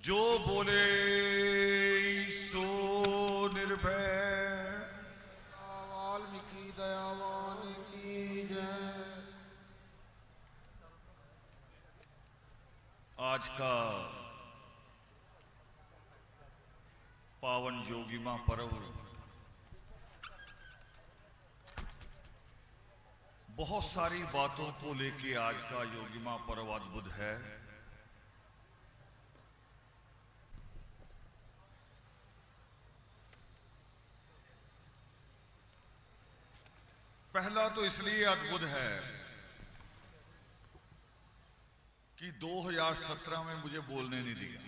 जो बोले सो निर्भय। वाल्मीकि दयावान की जय। आज का पावन योगिमा पर्व बहुत सारी बातों को लेके आज का योगिमा पर्व अद्भुत है। पहला तो इसलिए अद्भुत है कि 2017 में मुझे बोलने नहीं दिया।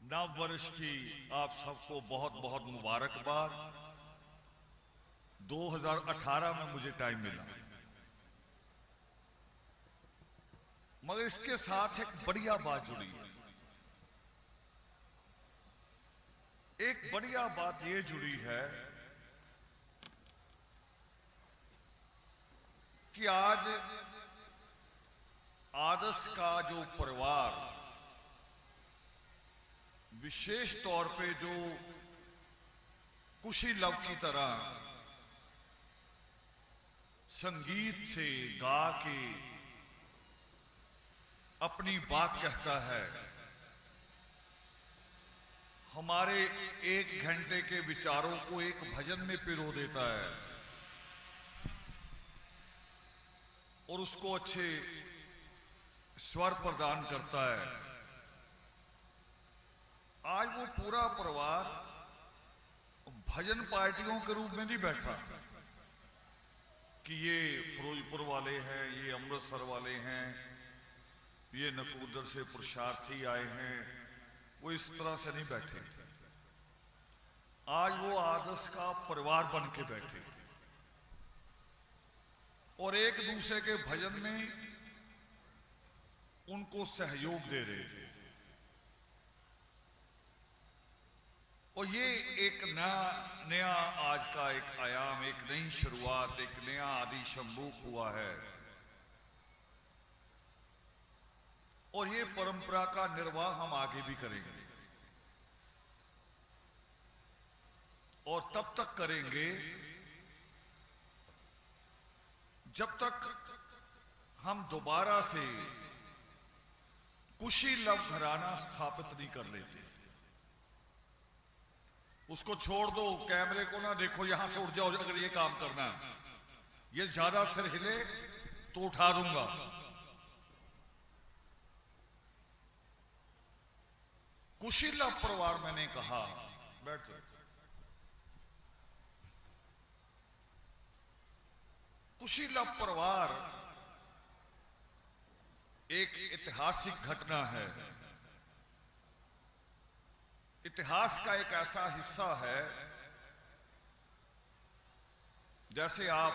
नव वर्ष की आप सबको बहुत बहुत मुबारकबाद। 2018 में मुझे टाइम मिला, मगर इसके साथ एक बढ़िया बात जुड़ी है। एक बढ़िया बात ये जुड़ी है कि आज आदर्श का जो परिवार, विशेष तौर पे जो कुशी लव की तरह संगीत से गा के अपनी बात कहता है, हमारे 1 घंटे के विचारों को एक भजन में पिरो देता है और उसको अच्छे स्वर प्रदान करता है। आज वो पूरा परिवार भजन पार्टियों के रूप में नहीं बैठा कि ये फिरोजपुर वाले हैं, ये अमृतसर वाले हैं, ये नकोदर से पुरुषार्थी आए हैं। वो इस तरह से नहीं बैठे। आज वो आदर्श का परिवार बन के बैठे और एक दूसरे के भजन में उनको सहयोग दे रहे थे। और ये एक नया आज का एक आयाम, एक नई शुरुआत, एक नया आदि शंभूक हुआ है। और ये परंपरा का निर्वाह हम आगे भी करेंगे और तब तक करेंगे जब तक हम दोबारा से कुशी लव घराना स्थापित नहीं कर लेते। उसको छोड़ दो, कैमरे को ना देखो, यहां से उठ जाओ। अगर ये काम करना है, ये ज्यादा सिर हिले तो उठा दूंगा। कुशी लव परिवार, मैंने कहा, बैठ जाओ। कुशी लव परिवार एक ऐतिहासिक घटना है। इतिहास का एक ऐसा हिस्सा है, जैसे आप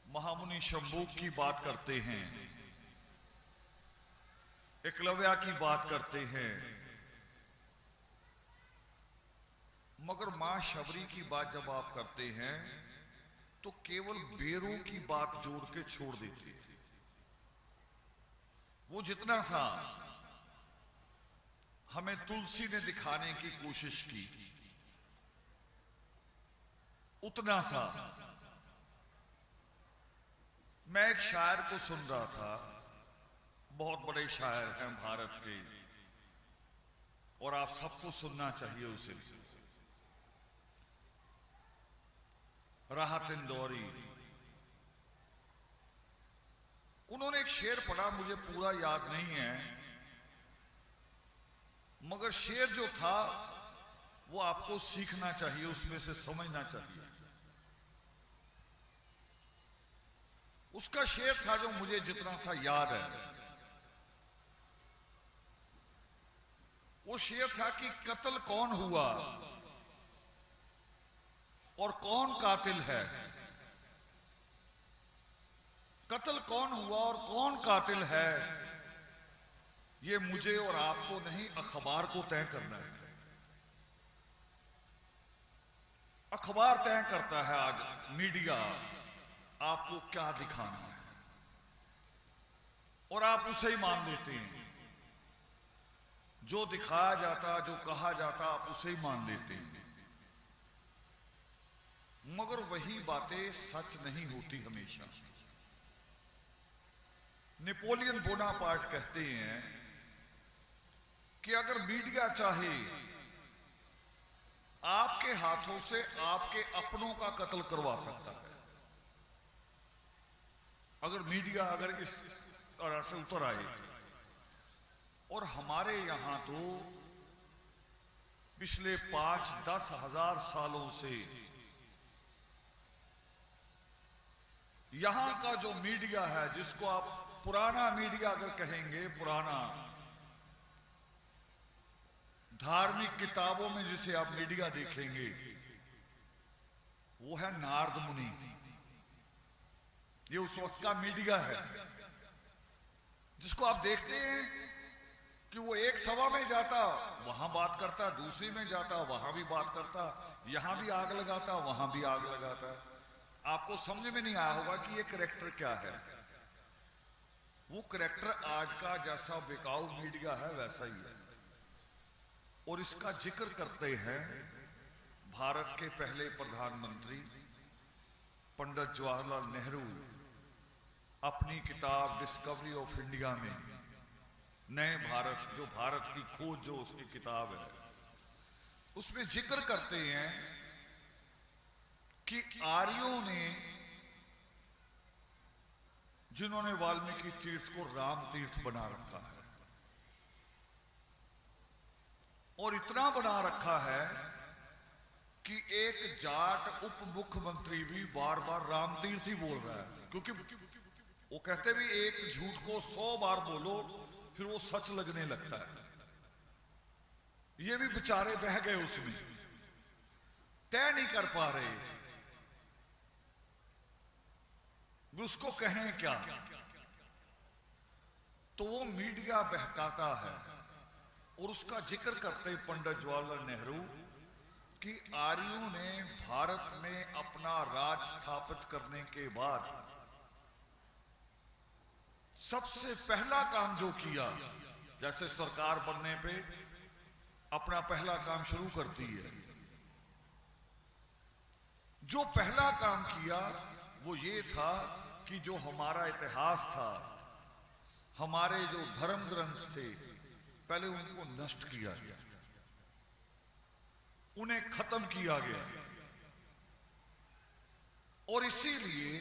महामुनि शंभूक की बात करते हैं, एकलव्या की बात करते हैं, मगर मां शबरी की बात जब आप करते हैं तो केवल बेरों की बात जोड़ के छोड़ देते हैं। वो जितना सा हमें तुलसी ने दिखाने की कोशिश की, उतना सा मैं एक शायर को सुन रहा था। बहुत बड़े शायर हैं भारत के और आप सबको सुनना चाहिए उसे। राहत इंदौरी, उन्होंने एक शेर पढ़ा, मुझे पूरा याद नहीं है, मगर शेर जो था वो आपको सीखना चाहिए, उसमें से समझना चाहिए। उसका शेर था जो मुझे जितना सा याद है, वो शेर था कि कत्ल कौन हुआ और कौन कातिल है। कत्ल कौन हुआ और कौन कातिल है, ये मुझे और आपको नहीं, अखबार को तय करना है। अखबार तय करता है, आज मीडिया आपको क्या दिखाना है। और आप उसे ही मान लेते हैं। जो दिखाया जाता, जो कहा जाता, आप उसे ही मान लेते हैं। मगर वही बातें सच नहीं होती हमेशा। नेपोलियन बोनापार्ट कहते हैं कि अगर मीडिया चाहे आपके हाथों से आपके अपनों का कत्ल करवा सकता है। अगर मीडिया अगर इस तरह से उतर आए, और हमारे यहां तो पिछले 5-10 हजार सालों से यहां का जो मीडिया है, जिसको आप पुराना मीडिया अगर कहेंगे, पुराना धार्मिक किताबों में जिसे आप मीडिया देखेंगे, वो है नारद मुनि। ये उस वक्त का मीडिया है जिसको आप देखते हैं कि वो एक सभा में जाता, वहां बात करता, दूसरी में जाता, वहां भी बात करता, यहां भी आग लगाता, वहां भी आग लगाता। आपको समझ में नहीं आया होगा कि ये करैक्टर क्या है। वो करैक्टर आज का जैसा बिकाऊ मीडिया है वैसा ही है। और इसका जिक्र करते हैं भारत के पहले प्रधानमंत्री पंडित जवाहरलाल नेहरू अपनी किताब डिस्कवरी ऑफ इंडिया में, नए भारत, जो भारत की खोज जो उसकी किताब है, उसमें जिक्र करते हैं कि आर्यों ने, जिन्होंने वाल्मीकि तीर्थ को राम तीर्थ बना रखा है, और इतना बना रखा है कि एक जाट उप मुख्यमंत्री भी बार बार राम तीर्थ ही बोल रहा है। क्योंकि वो कहते भी एक झूठ को 100 बार बोलो फिर वो सच लगने लगता है। ये भी बेचारे बह गए, उसमें तय नहीं कर पा रहे उसको कहें क्या। तो वो मीडिया बहकाता है, और उसका जिक्र करते पंडित जवाहरलाल नेहरू कि आर्यों ने भारत में अपना राज स्थापित करने के बाद सबसे पहला काम जो किया, जैसे सरकार बनने पे अपना पहला काम शुरू करती है, जो पहला काम किया वो ये था कि जो हमारा इतिहास था, हमारे जो धर्म ग्रंथ थे, पहले उनको नष्ट किया गया, उन्हें खत्म किया गया। और इसीलिए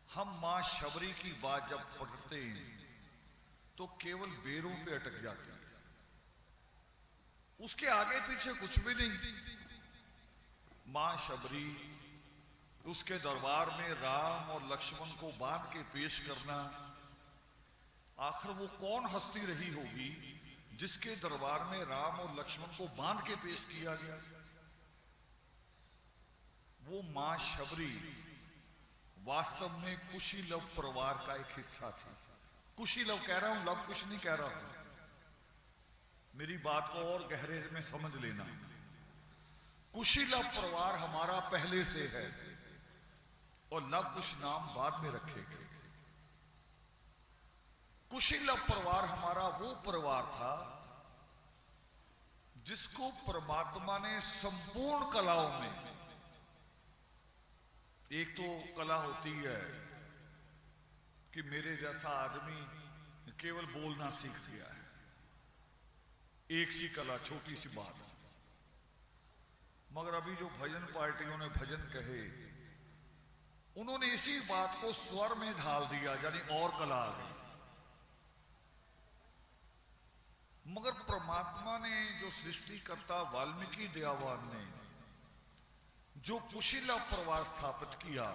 हम मां शबरी की बात जब पढ़ते हैं तो केवल बेरों पे अटक जाते हैं, उसके आगे पीछे कुछ भी नहीं। मां शबरी, उसके दरबार में राम और लक्ष्मण को बांध के पेश करना, आखिर वो कौन हस्ती रही होगी जिसके दरबार में राम और लक्ष्मण को बांध के पेश किया गया। वो मां शबरी वास्तव में कुशीलव परिवार का एक हिस्सा थी। कुशीलव कह रहा हूं, लव कुश नहीं कह रहा हूं, मेरी बात को और गहरे में समझ लेना। कुशीलव परिवार हमारा पहले से है और लव कुश नाम बाद में रखे गए। कुशीलव परिवार हमारा वो परिवार था जिसको परमात्मा ने संपूर्ण कलाओं में, एक तो कला होती है कि मेरे जैसा आदमी केवल बोलना सीख गया है, एक सी कला, छोटी सी बात। मगर अभी जो भजन पार्टियों ने भजन कहे, उन्होंने इसी बात को स्वर में ढाल दिया, यानी और कला आ गई। मगर परमात्मा ने, जो सृष्टिकर्ता वाल्मीकि दयावान ने जो कुशीलव परिवार स्थापित किया,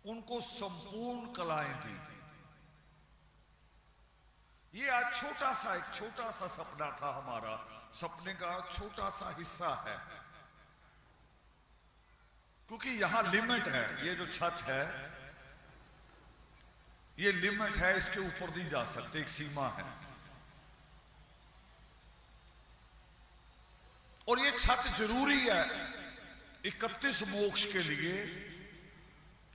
उनको संपूर्ण कलाएं दी। ये आज छोटा सा, एक छोटा सा सपना था हमारा, सपने का छोटा सा हिस्सा है, क्योंकि यहां लिमिट है। ये जो छत है, ये लिमिट है, इसके ऊपर नहीं जा सकते, एक सीमा है। और ये छत जरूरी है 31 मोक्ष के लिए,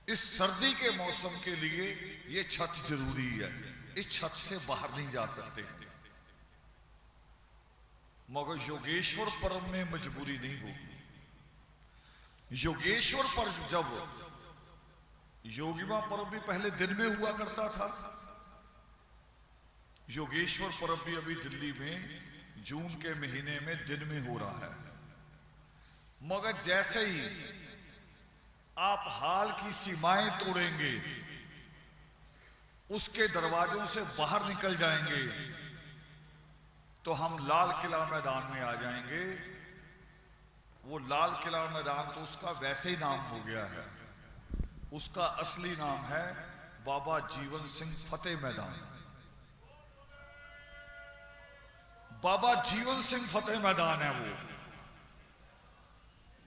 इस सर्दी के मौसम के लिए ये छत जरूरी है, इस छत से बाहर नहीं जा सकते। मगर योगेश्वर पर्व में मजबूरी नहीं होगी। योगेश्वर पर्व जब योगिमा पर्व भी पहले दिन में हुआ करता था, योगेश्वर पर्व भी अभी दिल्ली में जून के महीने में दिन में हो रहा है। मगर जैसे ही आप हाल की सीमाएं तोड़ेंगे, उसके दरवाजों से बाहर निकल जाएंगे, तो हम लाल किला मैदान में आ जाएंगे। वो लाल किला मैदान तो उसका वैसे ही नाम हो गया है, उसका असली नाम है बाबा जीवन सिंह फतेह मैदान। बाबा जीवन सिंह फतेह मैदान है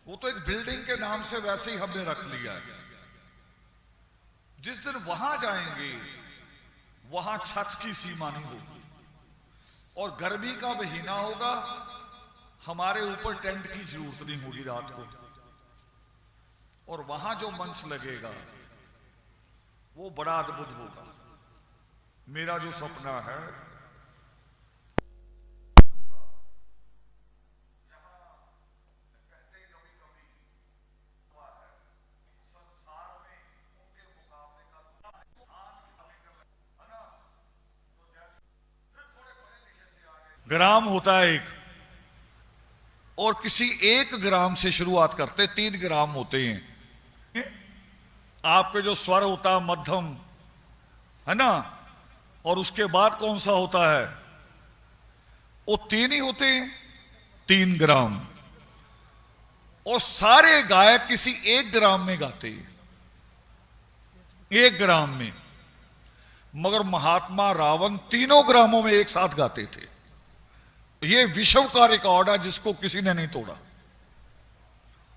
वो तो एक बिल्डिंग के नाम से वैसे ही हमने रख लिया है। जिस दिन वहां जाएंगे वहां छत की सीमा नहीं होगी और गर्मी का महीना होगा, हमारे ऊपर टेंट की जरूरत नहीं होगी रात को। और वहां जो मंच लगेगा वो बड़ा अद्भुत होगा। मेरा जो सपना है, ग्राम होता है एक, और किसी एक ग्राम से शुरुआत करते, 3 ग्राम होते हैं। आपके जो स्वर होता है मध्यम, है ना, और उसके बाद कौन सा होता है, वो 3 ही होते हैं, 3 ग्राम। और सारे गायक किसी एक ग्राम में गाते हैं, एक ग्राम में। मगर महात्मा रावण 3 ग्रामों में एक साथ गाते थे। ये विश्व का रिकॉर्ड है जिसको किसी ने नहीं तोड़ा।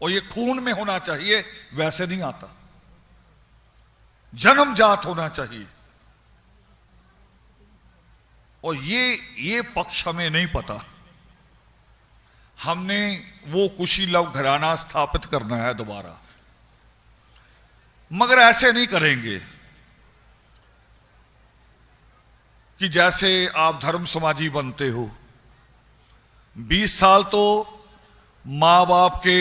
और ये खून में होना चाहिए, वैसे नहीं आता, जन्मजात होना चाहिए। और ये पक्ष हमें नहीं पता। हमने वो कुशीलव घराना स्थापित करना है दोबारा, मगर ऐसे नहीं करेंगे कि जैसे आप धर्म समाजी बनते हो। 20 साल तो माँ बाप के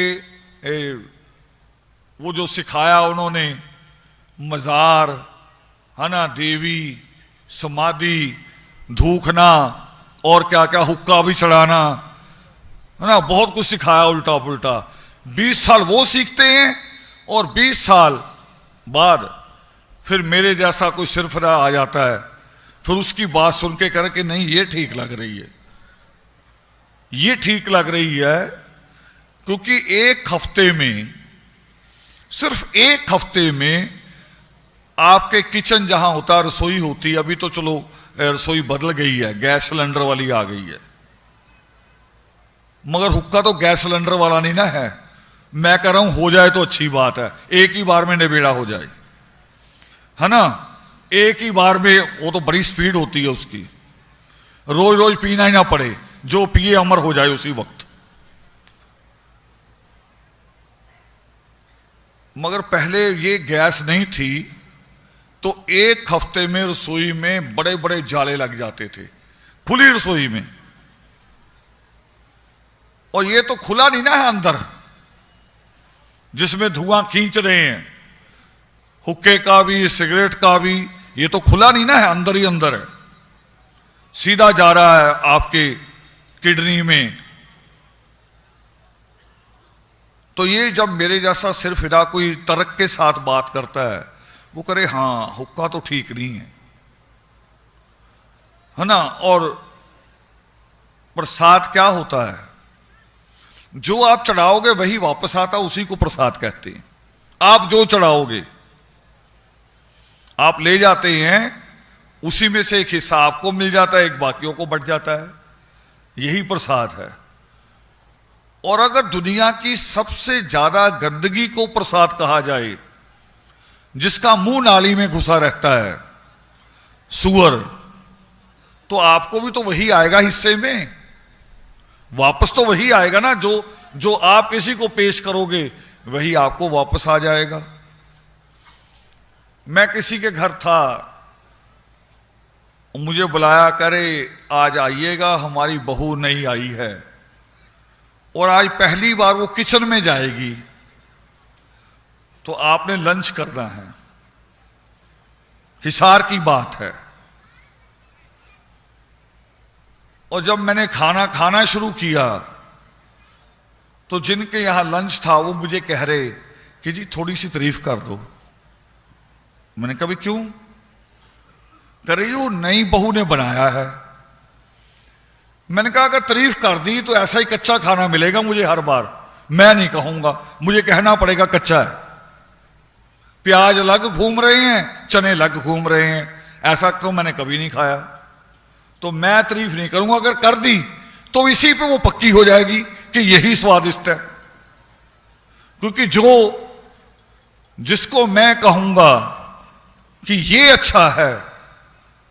वो जो सिखाया उन्होंने, मजार, है ना, देवी समाधि, धूखना और क्या क्या, हुक्का भी चढ़ाना, है ना, बहुत कुछ सिखाया उल्टा पुल्टा। 20 साल वो सीखते हैं और 20 साल बाद फिर मेरे जैसा कोई सिरफरा आ जाता है, फिर उसकी बात सुन के कह कि नहीं ये ठीक लग रही है, ये ठीक लग रही है। क्योंकि एक हफ्ते में, सिर्फ एक हफ्ते में आपके किचन जहां होता है, रसोई होती है, अभी तो चलो रसोई बदल गई है, गैस सिलेंडर वाली आ गई है, मगर हुक्का तो गैस सिलेंडर वाला नहीं ना है। मैं कह रहा हूं हो जाए तो अच्छी बात है, एक ही बार में निबेड़ा हो जाए, है ना, एक ही बार में। वो तो बड़ी स्पीड होती है उसकी, रोज रोज पीना ही ना पड़े, जो पिए अमर हो जाए उसी वक्त। मगर पहले ये गैस नहीं थी, तो एक हफ्ते में रसोई में बड़े बड़े जाले लग जाते थे, खुली रसोई में। और ये तो खुला नहीं ना है अंदर, जिसमें धुआं खींच रहे हैं, हुक्के का भी सिगरेट का भी, ये तो खुला नहीं ना है, अंदर ही अंदर है, सीधा जा रहा है आपके किडनी में। तो ये जब मेरे जैसा सिरफिरा कोई तर्क के साथ बात करता है, वो करे हाँ हुक्का तो ठीक नहीं है ना। और प्रसाद क्या होता है, जो आप चढ़ाओगे वही वापस आता, उसी को प्रसाद कहते हैं। आप जो चढ़ाओगे आप ले जाते हैं, उसी में से एक हिस्सा आपको मिल जाता है, एक बाकियों को बट जाता है, यही प्रसाद है। और अगर दुनिया की सबसे ज्यादा गंदगी को प्रसाद कहा जाए, जिसका मुंह नाली में घुसा रहता है, सुअर, तो आपको भी तो वही आएगा हिस्से में, वापस तो वही आएगा ना, जो आप किसी को पेश करोगे वही आपको वापस आ जाएगा। मैं किसी के घर था, मुझे बुलाया करे आज आइएगा, हमारी बहू नहीं आई है और आज पहली बार वो किचन में जाएगी, तो आपने लंच करना है। हिसार की बात है। और जब मैंने खाना खाना शुरू किया तो जिनके यहां लंच था वो मुझे कह रहे कि जी थोड़ी सी तारीफ कर दो। मैंने कहा क्यों? कह रही वो नई बहू ने बनाया है। मैंने कहा अगर तारीफ कर दी तो ऐसा ही कच्चा खाना मिलेगा मुझे हर बार। मैं नहीं कहूंगा, मुझे कहना पड़ेगा कच्चा है। प्याज अलग घूम रहे हैं, चने अलग घूम रहे हैं, ऐसा तो मैंने कभी नहीं खाया। तो मैं तारीफ नहीं करूंगा, अगर कर दी तो इसी पे वो पक्की हो जाएगी कि यही स्वादिष्ट है। क्योंकि जिसको मैं कहूंगा कि ये अच्छा है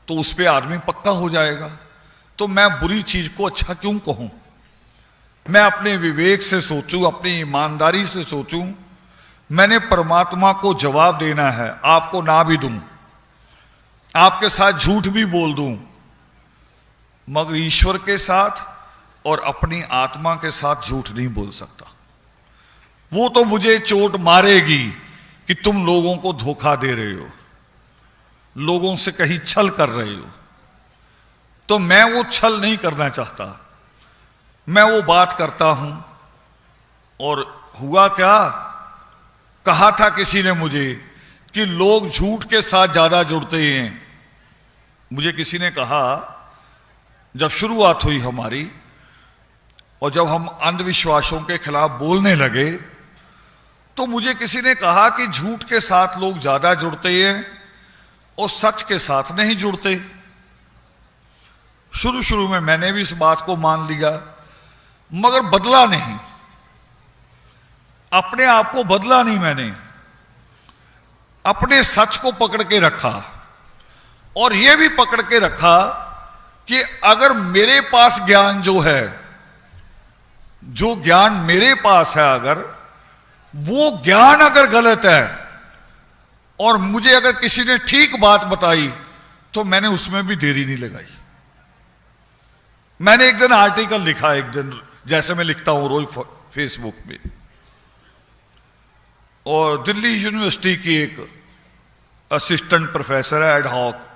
तो उस पे आदमी पक्का हो जाएगा। तो मैं बुरी चीज को अच्छा क्यों कहूं? मैं अपने विवेक से सोचूं, अपनी ईमानदारी से सोचूं। मैंने परमात्मा को जवाब देना है, आपको ना भी दूं, आपके साथ झूठ भी बोल दूं, मगर ईश्वर के साथ और अपनी आत्मा के साथ झूठ नहीं बोल सकता। वो तो मुझे चोट मारेगी कि तुम लोगों को धोखा दे रहे हो, लोगों से कहीं छल कर रहे हो। तो मैं वो छल नहीं करना चाहता, मैं वो बात करता हूं। और हुआ क्या, कहा था किसी ने मुझे कि लोग झूठ के साथ ज्यादा जुड़ते हैं। मुझे किसी ने कहा, जब शुरुआत हुई हमारी और जब हम अंधविश्वासों के खिलाफ बोलने लगे, तो मुझे किसी ने कहा कि झूठ के साथ लोग ज्यादा जुड़ते हैं और सच के साथ नहीं जुड़ते। शुरू शुरू में मैंने भी इस बात को मान लिया, मगर बदला नहीं, अपने आप को बदला नहीं। मैंने अपने सच को पकड़ के रखा और यह भी पकड़ के रखा कि अगर मेरे पास ज्ञान जो ज्ञान मेरे पास है, अगर वो ज्ञान अगर गलत है और मुझे अगर किसी ने ठीक बात बताई तो मैंने उसमें भी देरी नहीं लगाई। मैंने एक दिन आर्टिकल लिखा, एक दिन जैसे मैं लिखता हूं रोज फेसबुक पे, और दिल्ली यूनिवर्सिटी की एक असिस्टेंट प्रोफेसर है एडहॉक,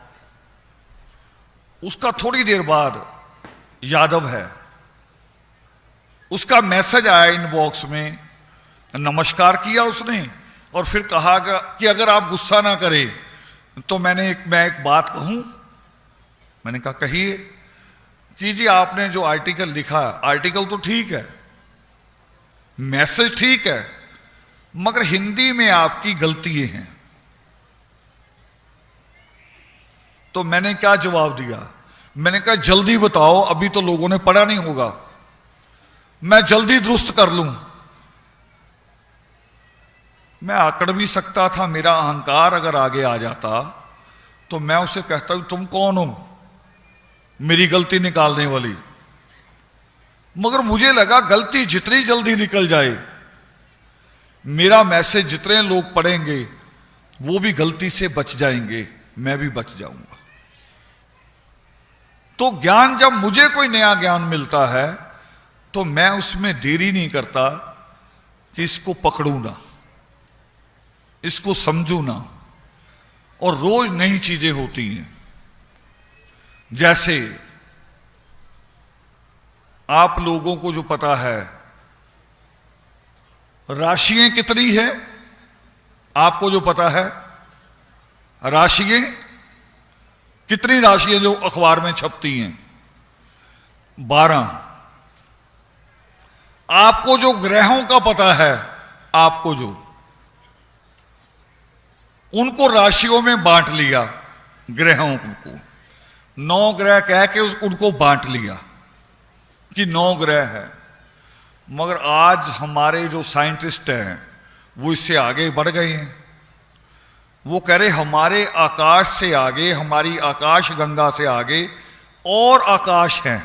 उसका थोड़ी देर बाद यादव है, उसका मैसेज आया इनबॉक्स में, नमस्कार किया उसने और फिर कहा कि अगर आप गुस्सा ना करें तो मैं एक बात कहूं। मैंने कहा कहिए। कि जी आपने जो आर्टिकल लिखा, आर्टिकल तो ठीक है, मैसेज ठीक है, मगर हिंदी में आपकी गलतियां हैं। तो मैंने क्या जवाब दिया? मैंने कहा जल्दी बताओ, अभी तो लोगों ने पढ़ा नहीं होगा, मैं जल्दी दुरुस्त कर लूं। मैं आकड़ भी सकता था, मेरा अहंकार अगर आगे आ जाता तो मैं उसे कहता तुम कौन हो मेरी गलती निकालने वाली। मगर मुझे लगा गलती जितनी जल्दी निकल जाए, मेरा मैसेज जितने लोग पढ़ेंगे वो भी गलती से बच जाएंगे, मैं भी बच जाऊंगा। तो ज्ञान, जब मुझे कोई नया ज्ञान मिलता है तो मैं उसमें देरी नहीं करता कि इसको पकड़ूं ना, इसको समझूं ना। और रोज नई चीजें होती हैं। जैसे आप लोगों को जो पता है राशियां कितनी है, आपको जो पता है राशियां कितनी, राशियां जो अखबार में छपती हैं 12। आपको जो ग्रहों का पता है, आपको जो उनको राशियों में बांट लिया, ग्रहों को 9 ग्रह कह के उनको बांट लिया कि 9 ग्रह है। मगर आज हमारे जो साइंटिस्ट हैं वो इससे आगे बढ़ गए हैं। वो कह रहे हमारे आकाश से आगे, हमारी आकाश गंगा से आगे और आकाश है,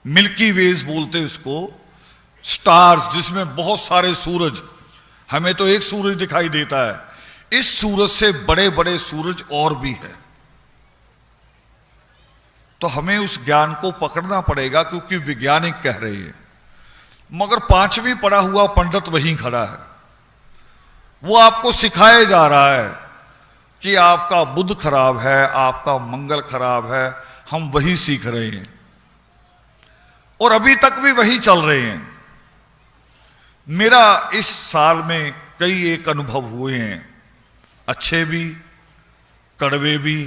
मिल्की वेज बोलते उसको, स्टार्स, जिसमें बहुत सारे सूरज, हमें तो एक सूरज दिखाई देता है, इस सूरज से बड़े बड़े सूरज और भी है। तो हमें उस ज्ञान को पकड़ना पड़ेगा, क्योंकि वैज्ञानिक कह रहे हैं। मगर पांचवी पढ़ा हुआ पंडित वहीं खड़ा है, वो आपको सिखाया जा रहा है कि आपका बुध खराब है, आपका मंगल खराब है। हम वही सीख रहे हैं और अभी तक भी वही चल रहे हैं। मेरा इस साल में कई एक अनुभव हुए हैं, अच्छे भी कड़वे भी।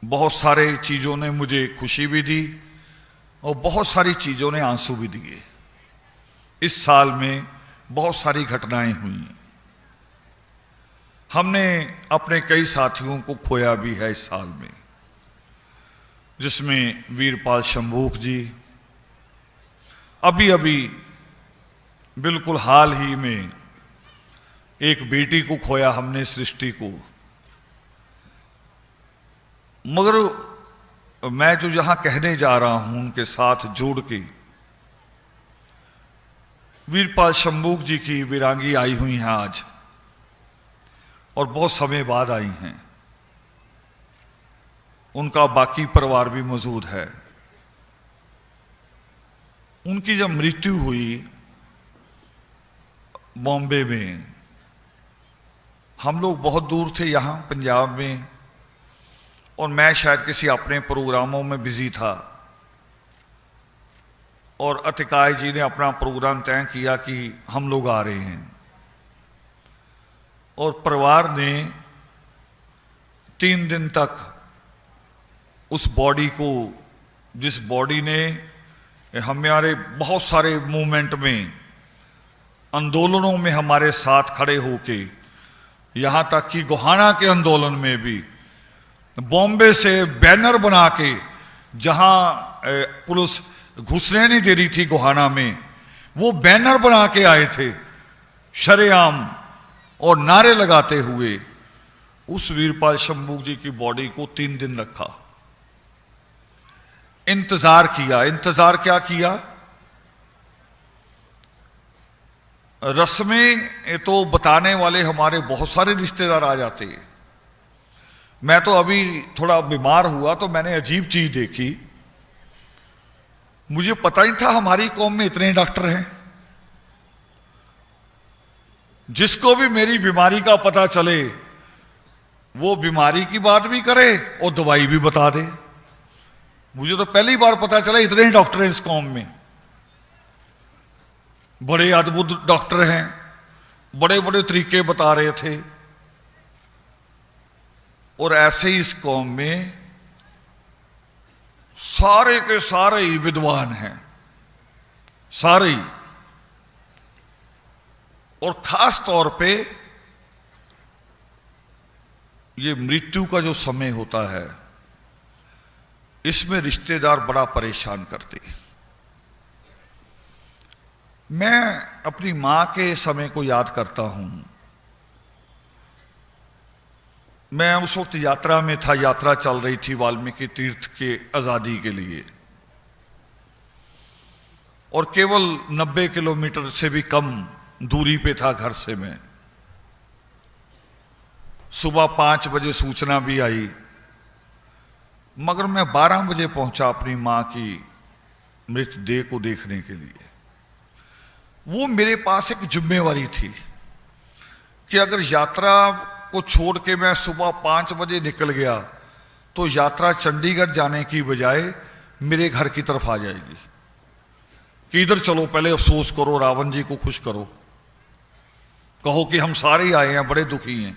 बहुत सारे चीजों ने मुझे खुशी भी दी और बहुत सारी चीजों ने आंसू भी दिए। इस साल में बहुत सारी घटनाएं हुई हैं। हमने अपने कई साथियों को खोया भी है इस साल में, जिसमें वीरपाल शंभूक जी, अभी अभी बिल्कुल हाल ही में एक बेटी को खोया हमने, सृष्टि को। मगर मैं जो यहां कहने जा रहा हूं उनके साथ जोड़ के, वीरपाल शंभूक जी की वीरांगी आई हुई हैं आज, और बहुत समय बाद आई हैं। उनका बाकी परिवार भी मौजूद है। उनकी जब मृत्यु हुई बॉम्बे में, हम लोग बहुत दूर थे यहां पंजाब में, और मैं शायद किसी अपने प्रोग्रामों में बिजी था, और अतिकाय जी ने अपना प्रोग्राम तय किया कि हम लोग आ रहे हैं। और परिवार ने 3 दिन तक उस बॉडी को, जिस बॉडी ने हमारे बहुत सारे मूवमेंट में, आंदोलनों में हमारे साथ खड़े होके, यहां तक कि गोहाना के आंदोलन में भी बॉम्बे से बैनर बना के, जहां पुलिस घुसने नहीं दे रही थी गोहाना में, वो बैनर बना के आए थे शरेआम और नारे लगाते हुए। उस वीरपाल शंभूक जी की बॉडी को 3 दिन रखा, इंतजार किया। इंतजार क्या किया? रस्में तो बताने वाले हमारे बहुत सारे रिश्तेदार आ जाते हैं। मैं तो अभी थोड़ा बीमार हुआ तो मैंने अजीब चीज देखी। मुझे पता ही था हमारी कौम में इतने डॉक्टर हैं। जिसको भी मेरी बीमारी का पता चले, वो बीमारी की बात भी करे और दवाई भी बता दे। मुझे तो पहली बार पता चला इतने ही डॉक्टर हैं इस कौम में। बड़े अद्भुत डॉक्टर हैं, बड़े बड़े तरीके बता रहे थे। और ऐसे ही इस कौम में सारे के सारे ही विद्वान हैं, सारे ही। और खास तौर पे ये मृत्यु का जो समय होता है, इसमें रिश्तेदार बड़ा परेशान करते हैं। मैं अपनी मां के समय को याद करता हूं। मैं उस वक्त यात्रा में था, यात्रा चल रही थी वाल्मीकि तीर्थ के आजादी के लिए, और केवल 90 किलोमीटर से भी कम दूरी पे था घर से मैं। सुबह 5 बजे सूचना भी आई, मगर मैं 12 बजे पहुंचा अपनी मां की मृतदेह को देखने के लिए। वो मेरे पास एक जिम्मेवारी थी कि अगर यात्रा को छोड़ के मैं सुबह 5 बजे निकल गया तो यात्रा चंडीगढ़ जाने की बजाय मेरे घर की तरफ आ जाएगी कि इधर चलो, पहले अफसोस करो, रावण जी को खुश करो, कहो कि हम सारे ही आए हैं, बड़े दुखी हैं।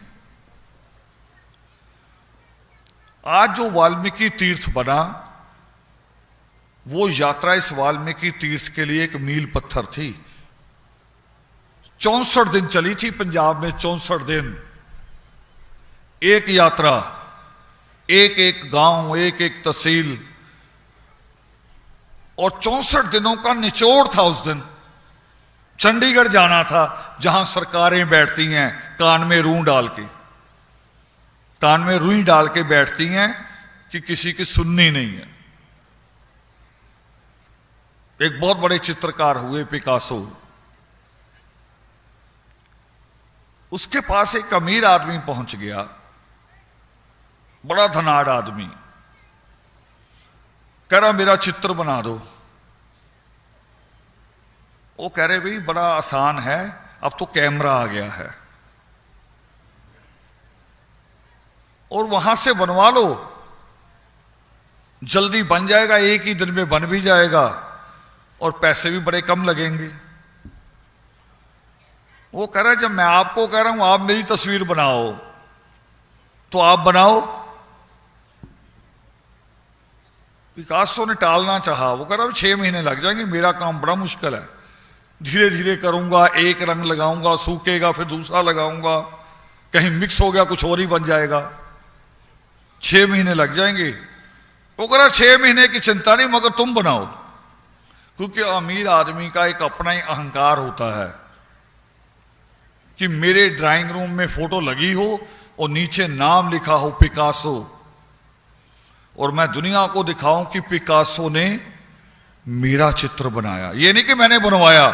आज जो वाल्मीकि तीर्थ बना, वो यात्रा इस वाल्मीकि तीर्थ के लिए एक मील पत्थर थी। 64 दिन चली थी पंजाब में, 64 दिन एक यात्रा, एक एक गांव, एक एक तहसील, और 64 दिनों का निचोड़ था उस दिन। चंडीगढ़ जाना था, जहां सरकारें बैठती हैं कान में रूं डाल के, कान में रुई डाल के बैठती हैं कि किसी की सुननी नहीं है। एक बहुत बड़े चित्रकार हुए पिकासो, उसके पास एक अमीर आदमी पहुंच गया, बड़ा धनाढ़ आदमी। कह रहा मेरा चित्र बना दो। वो कह रहे भाई बड़ा आसान है, अब तो कैमरा आ गया है और वहां से बनवा लो, जल्दी बन जाएगा, एक ही दिन में बन भी जाएगा और पैसे भी बड़े कम लगेंगे। वो कह रहा है जब मैं आपको कह रहा हूं आप मेरी तस्वीर बनाओ तो आप बनाओ। पिकासो ने टालना चाहा। वो कह रहा 6 महीने लग जाएंगे, मेरा काम बड़ा मुश्किल है, धीरे धीरे करूंगा, एक रंग लगाऊंगा, सूखेगा, फिर दूसरा लगाऊंगा, कहीं मिक्स हो गया कुछ और ही बन जाएगा, 6 महीने लग जाएंगे। वो कह रहा 6 महीने की चिंता नहीं, मगर तुम बनाओ। क्योंकि अमीर आदमी का एक अपना ही अहंकार होता है कि मेरे ड्राइंग रूम में फोटो लगी हो और नीचे नाम लिखा हो पिकासो, और मैं दुनिया को दिखाऊं कि पिकासो ने मेरा चित्र बनाया। ये नहीं कि मैंने बनवाया,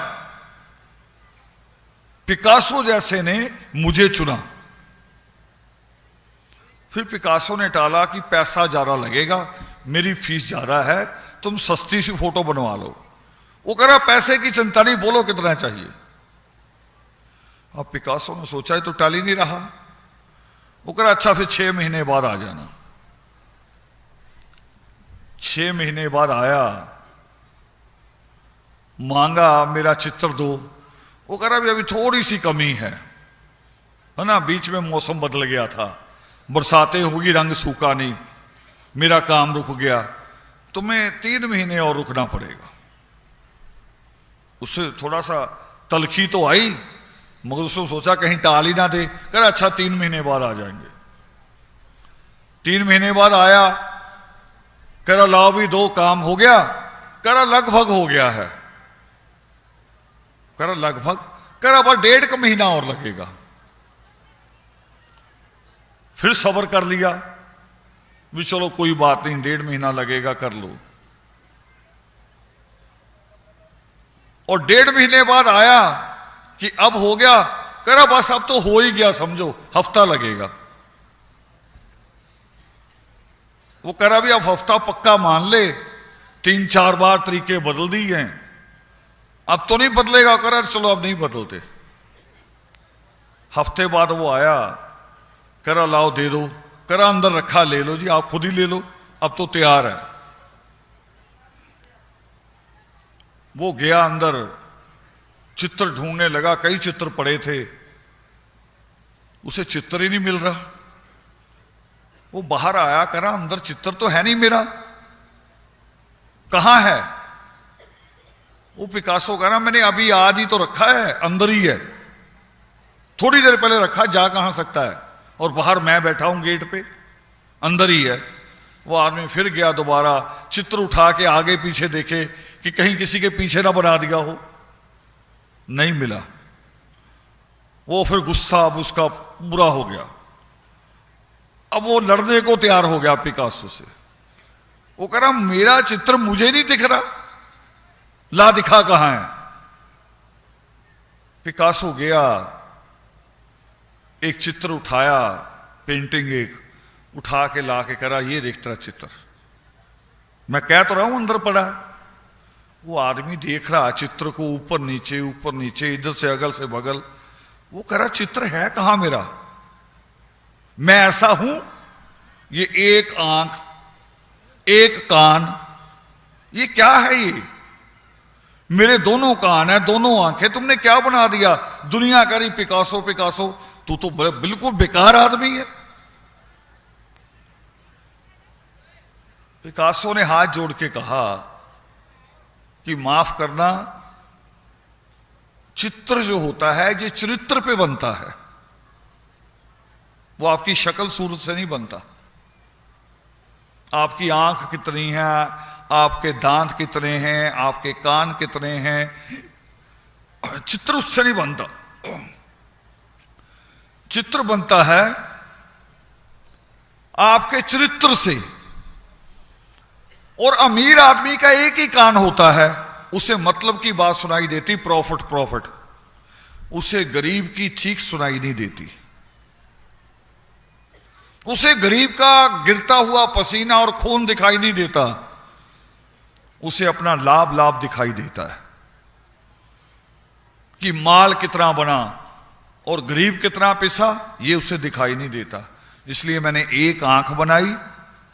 पिकासो जैसे ने मुझे चुना। फिर पिकासो ने टाला कि पैसा ज्यादा लगेगा, मेरी फीस ज्यादा है, तुम सस्ती सी फोटो बनवा लो। वो कह रहा पैसे की चिंता नहीं, बोलो कितना चाहिए। अब पिकासो ने सोचा है तो टाल ही नहीं रहा। वो कह रहा अच्छा फिर 6 महीने बाद आ जाना। 6 महीने बाद आया, मांगा मेरा चित्र दो। वो कह रहा अभी थोड़ी सी कमी है ना, बीच में मौसम बदल गया था, बरसातें होगी, रंग सूखा नहीं, मेरा काम रुक गया, तुम्हें 3 महीने और रुकना पड़ेगा। उससे थोड़ा सा तलखी तो आई, मगर उसने सोचा कहीं टाल ही ना दे। कह रहा अच्छा 3 महीने बाद आ जाएंगे। 3 महीने बाद आया, कह रहा लाओ भी दो, काम हो गया। कह रहा लगभग हो गया है। कह रहा लगभग, कह रहा बस 1.5 महीना और लगेगा। फिर सब्र कर लिया भी चलो कोई बात नहीं, 1.5 महीना लगेगा, कर लो। और 1.5 महीने बाद आया कि अब हो गया। कह रहा बस अब तो हो ही गया, समझो हफ्ता लगेगा। वो कह रहा भी अब हफ्ता पक्का मान ले, 3-4 बार तरीके बदल दिए हैं, अब तो नहीं बदलेगा। कह रहा चलो अब नहीं बदलते। हफ्ते बाद वो आया, कह रहा लाओ दे दो। कह रहा अंदर रखा, ले लो जी, आप खुद ही ले लो, अब तो तैयार है। वो गया अंदर, चित्र ढूंढने लगा, कई चित्र पड़े थे, उसे चित्र ही नहीं मिल रहा। वो बाहर आया, कह रहा अंदर चित्र तो है नहीं मेरा, कहां है? वो पिकासो कह रहा मैंने अभी आज ही तो रखा है, अंदर ही है, थोड़ी देर पहले रखा, जा कहां सकता है? और बाहर मैं बैठा हूं गेट पे, अंदर ही है। वो आदमी फिर गया दोबारा, चित्र उठा के आगे पीछे देखे कि कहीं किसी के पीछे ना बना दिया हो, नहीं मिला। वो फिर गुस्सा अब उसका बुरा हो गया। अब वो लड़ने को तैयार हो गया पिकासो से। वो कह रहा मेरा चित्र मुझे नहीं दिख रहा, ला दिखा कहां है? पिकासो गया, एक चित्र उठाया, पेंटिंग एक उठा के ला के करा ये देख तेरा चित्र, मैं कह तो रहा हूं अंदर पड़ा। वो आदमी देख रहा चित्र को, ऊपर नीचे, इधर से अगल से बगल। वो कह रहा चित्र है कहां मेरा? मैं ऐसा हूं? ये एक आंख, एक कान, ये क्या है? ये मेरे दोनों कान है, दोनों आंखें, तुमने क्या बना दिया? दुनिया कह रही पिकासो पिकासो, तू तो बिल्कुल बेकार आदमी है। पिकासो ने हाथ जोड़ के कहा कि माफ करना, चित्र जो होता है ये चरित्र पे बनता है, वो आपकी शक्ल सूरत से नहीं बनता। आपकी आंख कितनी है, आपके दांत कितने हैं, आपके कान कितने हैं, चित्र उससे नहीं बनता। चित्र बनता है आपके चरित्र से। और अमीर आदमी का एक ही कान होता है, उसे मतलब की बात सुनाई देती, प्रॉफिट प्रॉफिट। उसे गरीब की चीख सुनाई नहीं देती, उसे गरीब का गिरता हुआ पसीना और खून दिखाई नहीं देता, उसे अपना लाभ लाभ दिखाई देता है कि माल कितना बना और गरीब कितना पिसा, ये उसे दिखाई नहीं देता। इसलिए मैंने एक आंख बनाई,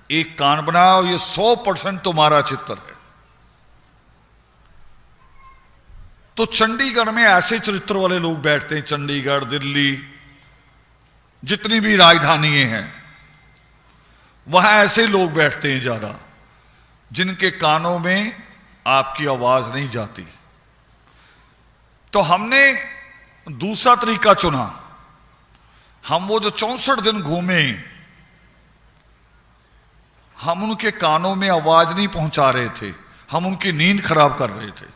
एक कान बनाया और ये 100% तुम्हारा चित्र है। तो चंडीगढ़ में ऐसे चरित्र वाले लोग बैठते हैं, चंडीगढ़, दिल्ली, जितनी भी राजधानी हैं वहां ऐसे लोग बैठते हैं ज्यादा, जिनके कानों में आपकी आवाज नहीं जाती। तो हमने दूसरा तरीका चुना। हम वो जो 64 दिन घूमे, हम उनके कानों में आवाज नहीं पहुंचा रहे थे, हम उनकी नींद खराब कर रहे थे।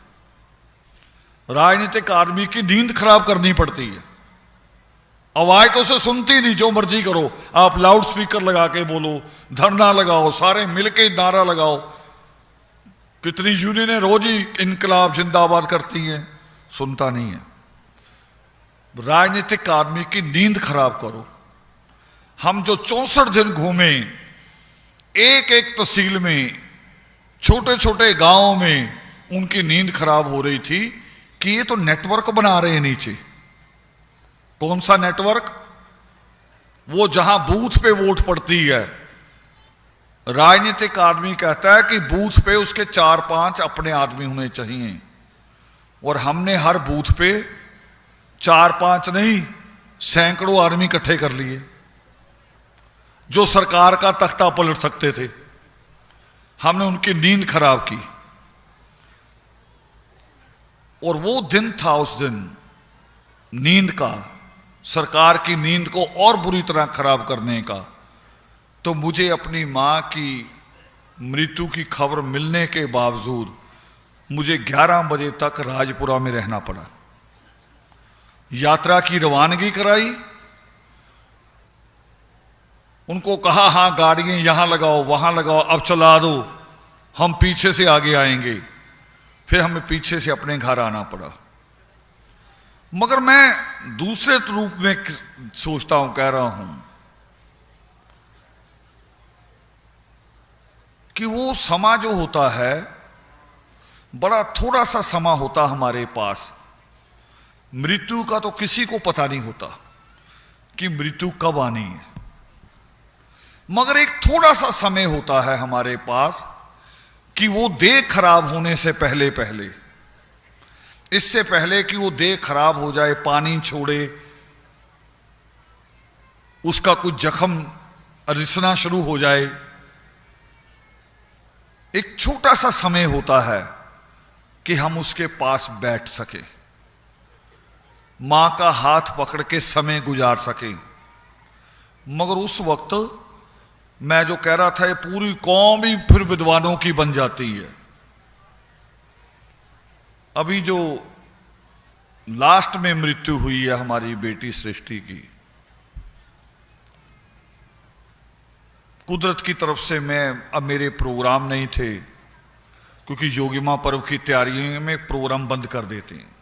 राजनीतिक आदमी की नींद खराब करनी पड़ती है, आवाज तो उसे सुनती नहीं, जो मर्जी करो, आप लाउड स्पीकर लगा के बोलो, धरना लगाओ, सारे मिलके नारा लगाओ। कितनी यूनियनें रोज ही इनकलाब जिंदाबाद करती हैं, सुनता नहीं है। राजनीतिक आदमी की नींद खराब करो। हम जो 64 दिन घूमे, एक एक तहसील में, छोटे छोटे गांवों में, उनकी नींद खराब हो रही थी कि ये तो नेटवर्क बना रहे हैं नीचे। कौन सा नेटवर्क? वो जहां बूथ पे वोट पड़ती है। राजनीतिक आदमी कहता है कि बूथ पे उसके 4-5 अपने आदमी होने चाहिए, और हमने हर बूथ पे 4-5 नहीं, सैकड़ों आदमी इकट्ठे कर लिए जो सरकार का तख्ता पलट सकते थे। हमने उनकी नींद खराब की। और वो दिन था उस दिन नींद का, सरकार की नींद को और बुरी तरह खराब करने का। तो मुझे अपनी मां की मृत्यु की खबर मिलने के बावजूद मुझे 11 बजे तक राजपुरा में रहना पड़ा। यात्रा की रवानगी कराई, उनको कहा हां गाड़ियां यहां लगाओ, वहां लगाओ, अब चला दो, हम पीछे से आगे आएंगे। फिर हमें पीछे से अपने घर आना पड़ा। मगर मैं दूसरे रूप में सोचता हूं, कह रहा हूं कि वो समा जो होता है, बड़ा थोड़ा सा समा होता हमारे पास। मृत्यु का तो किसी को पता नहीं होता कि मृत्यु कब आनी है, मगर एक थोड़ा सा समय होता है हमारे पास कि वो देह खराब होने से पहले पहले, इससे पहले कि वो देह खराब हो जाए, पानी छोड़े, उसका कुछ जख्म रिसना शुरू हो जाए, एक छोटा सा समय होता है कि हम उसके पास बैठ सके, मां का हाथ पकड़ के समय गुजार सके। मगर उस वक्त मैं जो कह रहा था, ये पूरी कौम ही फिर विद्वानों की बन जाती है। अभी जो लास्ट में मृत्यु हुई है हमारी बेटी सृष्टि की, कुदरत की तरफ से, मैं अब मेरे प्रोग्राम नहीं थे क्योंकि योगी मां पर्व की तैयारी में प्रोग्राम बंद कर देते हैं।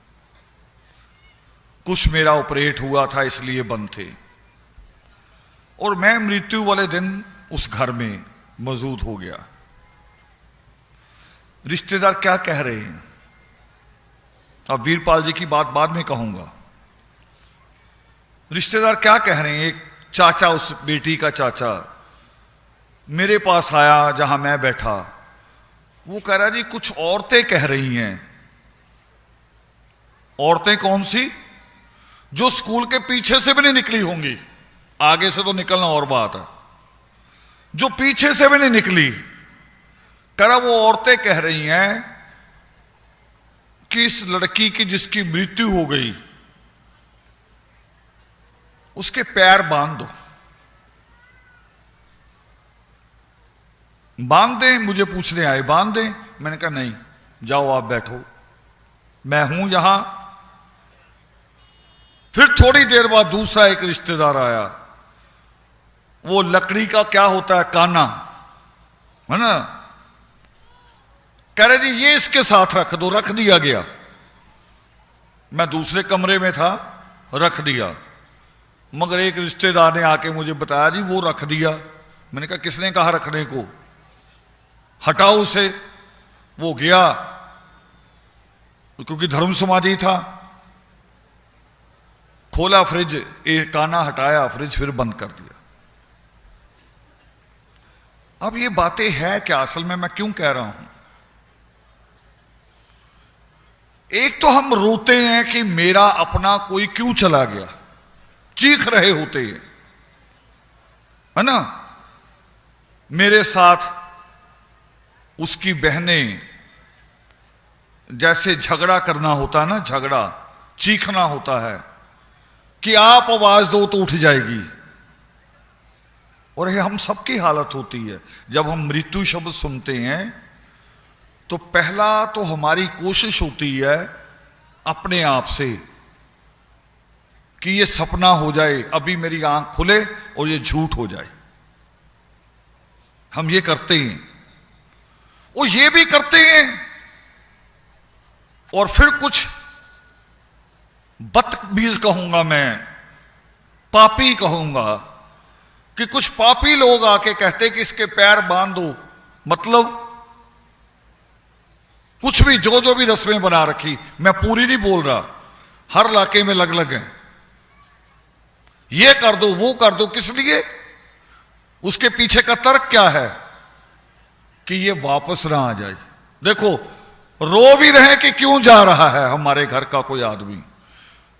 कुछ मेरा ऑपरेट हुआ था इसलिए बंद थे, और मैं मृत्यु वाले दिन उस घर में मौजूद हो गया। रिश्तेदार क्या कह रहे हैं, अब वीरपाल जी की बात बाद में कहूंगा। रिश्तेदार क्या कह रहे हैं? एक चाचा, उस बेटी का चाचा मेरे पास आया जहां मैं बैठा, वो कह रहा जी कुछ औरतें कह रही हैं। औरतें कौन सी? जो स्कूल के पीछे से भी नहीं निकली होंगी, आगे से तो निकलना और बात है, जो पीछे से भी नहीं निकली, कह रहा वो औरतें कह रही हैं कि इस लड़की की जिसकी मृत्यु हो गई, उसके पैर बांध दो। बांध दें? मुझे पूछने आए, बांध दें? मैंने कहा नहीं, जाओ आप बैठो, मैं हूं यहां। फिर थोड़ी देर बाद दूसरा एक रिश्तेदार आया, वो लकड़ी का क्या होता है, काना है ना, कह रहे जी ये इसके साथ रख दो। रख दिया गया। मैं दूसरे कमरे में था, रख दिया। मगर एक रिश्तेदार ने आके मुझे बताया, जी वो रख दिया। मैंने कहा किसने कहा रखने को, हटाओ उसे। वो गया, क्योंकि धर्म समाजी था, खोला फ्रिज, एक काना हटाया, फ्रिज फिर बंद कर दिया। अब ये बातें है क्या, असल में मैं क्यों कह रहा हूं? एक तो हम रोते हैं कि मेरा अपना कोई क्यों चला गया, चीख रहे होते हैं, है ना। मेरे साथ उसकी बहनें, जैसे झगड़ा करना होता है ना, झगड़ा चीखना होता है कि आप आवाज दो तो उठ जाएगी। और ये हम सबकी हालत होती है। जब हम मृत्यु शब्द सुनते हैं तो पहला तो हमारी कोशिश होती है अपने आप से कि ये सपना हो जाए, अभी मेरी आंख खुले और ये झूठ हो जाए। हम ये करते हैं, वो ये भी करते हैं, और फिर कुछ बदतमीज कहूंगा मैं, पापी कहूंगा, कि कुछ पापी लोग आके कहते कि इसके पैर बांध दो। मतलब कुछ भी, जो भी रस्में बना रखी, मैं पूरी नहीं बोल रहा, हर इलाके में अलग अलग है। ये कर दो, वो कर दो, किस लिए? उसके पीछे का तर्क क्या है? कि ये वापस ना आ जाए। देखो, रो भी रहे कि क्यों जा रहा है हमारे घर का कोई आदमी,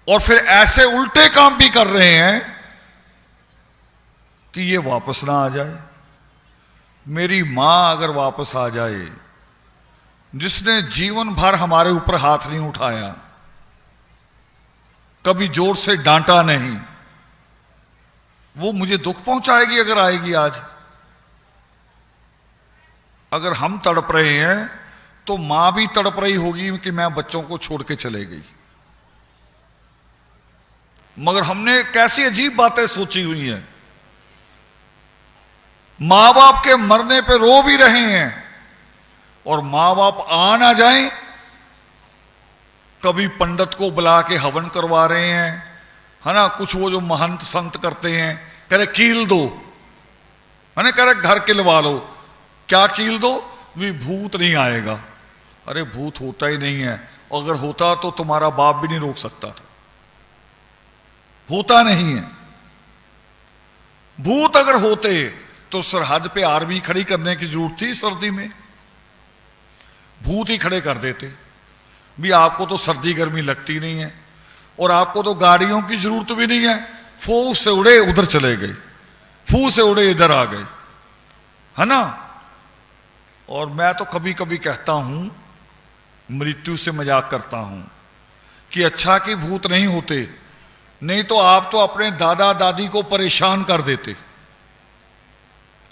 और फिर ऐसे उल्टे काम भी कर रहे हैं कि ये वापस ना आ जाए। मेरी मां अगर वापस आ जाए, जिसने जीवन भर हमारे ऊपर हाथ नहीं उठाया, कभी जोर से डांटा नहीं, वो मुझे दुख पहुंचाएगी अगर आएगी आज। अगर हम तड़प रहे हैं तो मां भी तड़प रही होगी कि मैं बच्चों को छोड़ के चले गई। मगर हमने कैसी अजीब बातें सोची हुई हैं। मां बाप के मरने पे रो भी रहे हैं, और मां बाप आ ना जाएं, कभी पंडित को बुला के हवन करवा रहे हैं, है ना। कुछ वो जो महंत संत करते हैं, कह रहे कील दो, है ना, कह रहे घर किलवा लो। क्या कील दो? भी भूत नहीं आएगा। अरे भूत होता ही नहीं है, अगर होता तो तुम्हारा बाप भी नहीं रोक सकता था। होता नहीं है। भूत अगर होते तो सरहद पे आर्मी खड़ी करने की जरूरत थी सर्दी में? भूत ही खड़े कर देते। भी आपको तो सर्दी गर्मी लगती नहीं है, और आपको तो गाड़ियों की जरूरत भी नहीं है, फू से उड़े उधर चले गए, फू से उड़े इधर आ गए, है ना। और मैं तो कभी कभी कहता हूं, मृत्यु से मजाक करता हूं, कि अच्छा कि भूत नहीं होते, नहीं तो आप तो अपने दादा दादी को परेशान कर देते,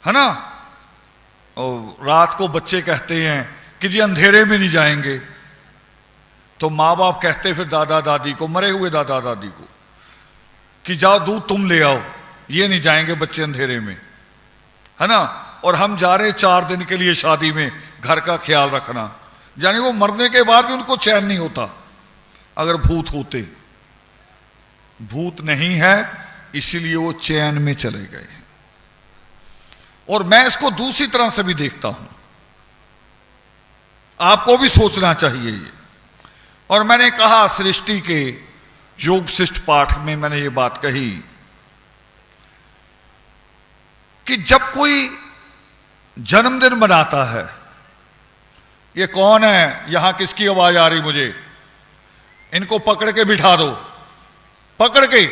है ना। और रात को बच्चे कहते हैं कि जी अंधेरे में नहीं जाएंगे, तो मां बाप कहते फिर दादा दादी को, मरे हुए दादा दादी को, कि जाओ दूध तुम ले आओ, ये नहीं जाएंगे बच्चे अंधेरे में, है ना। और हम जा रहे 4 दिन के लिए शादी में, घर का ख्याल रखना। यानी वो मरने के बाद भी उनको चैन नहीं होता। अगर भूत होते, भूत नहीं है, इसीलिए वो चैन में चले गए। और मैं इसको दूसरी तरह से भी देखता हूं, आपको भी सोचना चाहिए ये। और मैंने कहा, सृष्टि के योग शिष्ट पाठ में मैंने ये बात कही कि जब कोई जन्मदिन मनाता है, ये कौन है, यहां किसकी आवाज आ रही मुझे, इनको पकड़ के बिठा दो, पकड़ के।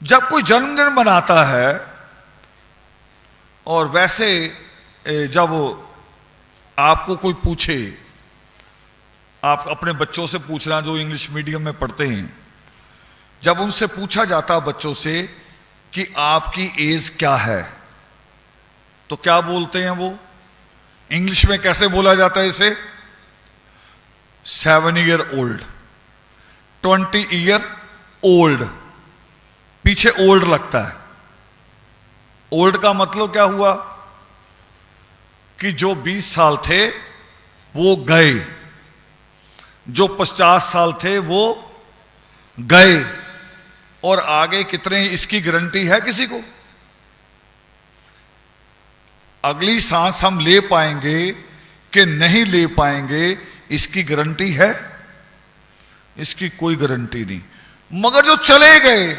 जब कोई जन्मदिन मनाता है, और वैसे जब आपको कोई पूछे, आप अपने बच्चों से पूछना जो इंग्लिश मीडियम में पढ़ते हैं, जब उनसे पूछा जाता बच्चों से कि आपकी एज क्या है, तो क्या बोलते हैं वो? इंग्लिश में कैसे बोला जाता है इसे? 7 ईयर ओल्ड, 20 ईयर ओल्ड, पीछे ओल्ड लगता है। ओल्ड का मतलब क्या हुआ? कि जो 20 साल थे वो गए, जो 50 साल थे वो गए, और आगे कितने इसकी गारंटी है किसी को? अगली सांस हम ले पाएंगे कि नहीं ले पाएंगे, इसकी गारंटी है? इसकी कोई गारंटी नहीं। मगर जो चले गए,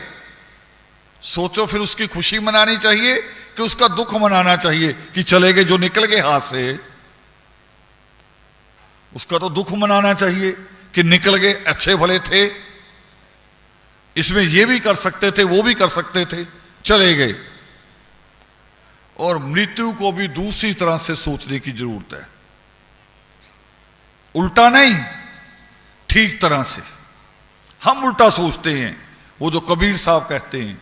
सोचो फिर उसकी खुशी मनानी चाहिए कि उसका दुख मनाना चाहिए कि चले गए? जो निकल गए हाथ से, उसका तो दुख मनाना चाहिए कि निकल गए, अच्छे भले थे, इसमें ये भी कर सकते थे, वो भी कर सकते थे, चले गए। और मृत्यु को भी दूसरी तरह से सोचने की जरूरत है, उल्टा नहीं, ठीक तरह से। हम उल्टा सोचते हैं। वो जो कबीर साहब कहते हैं,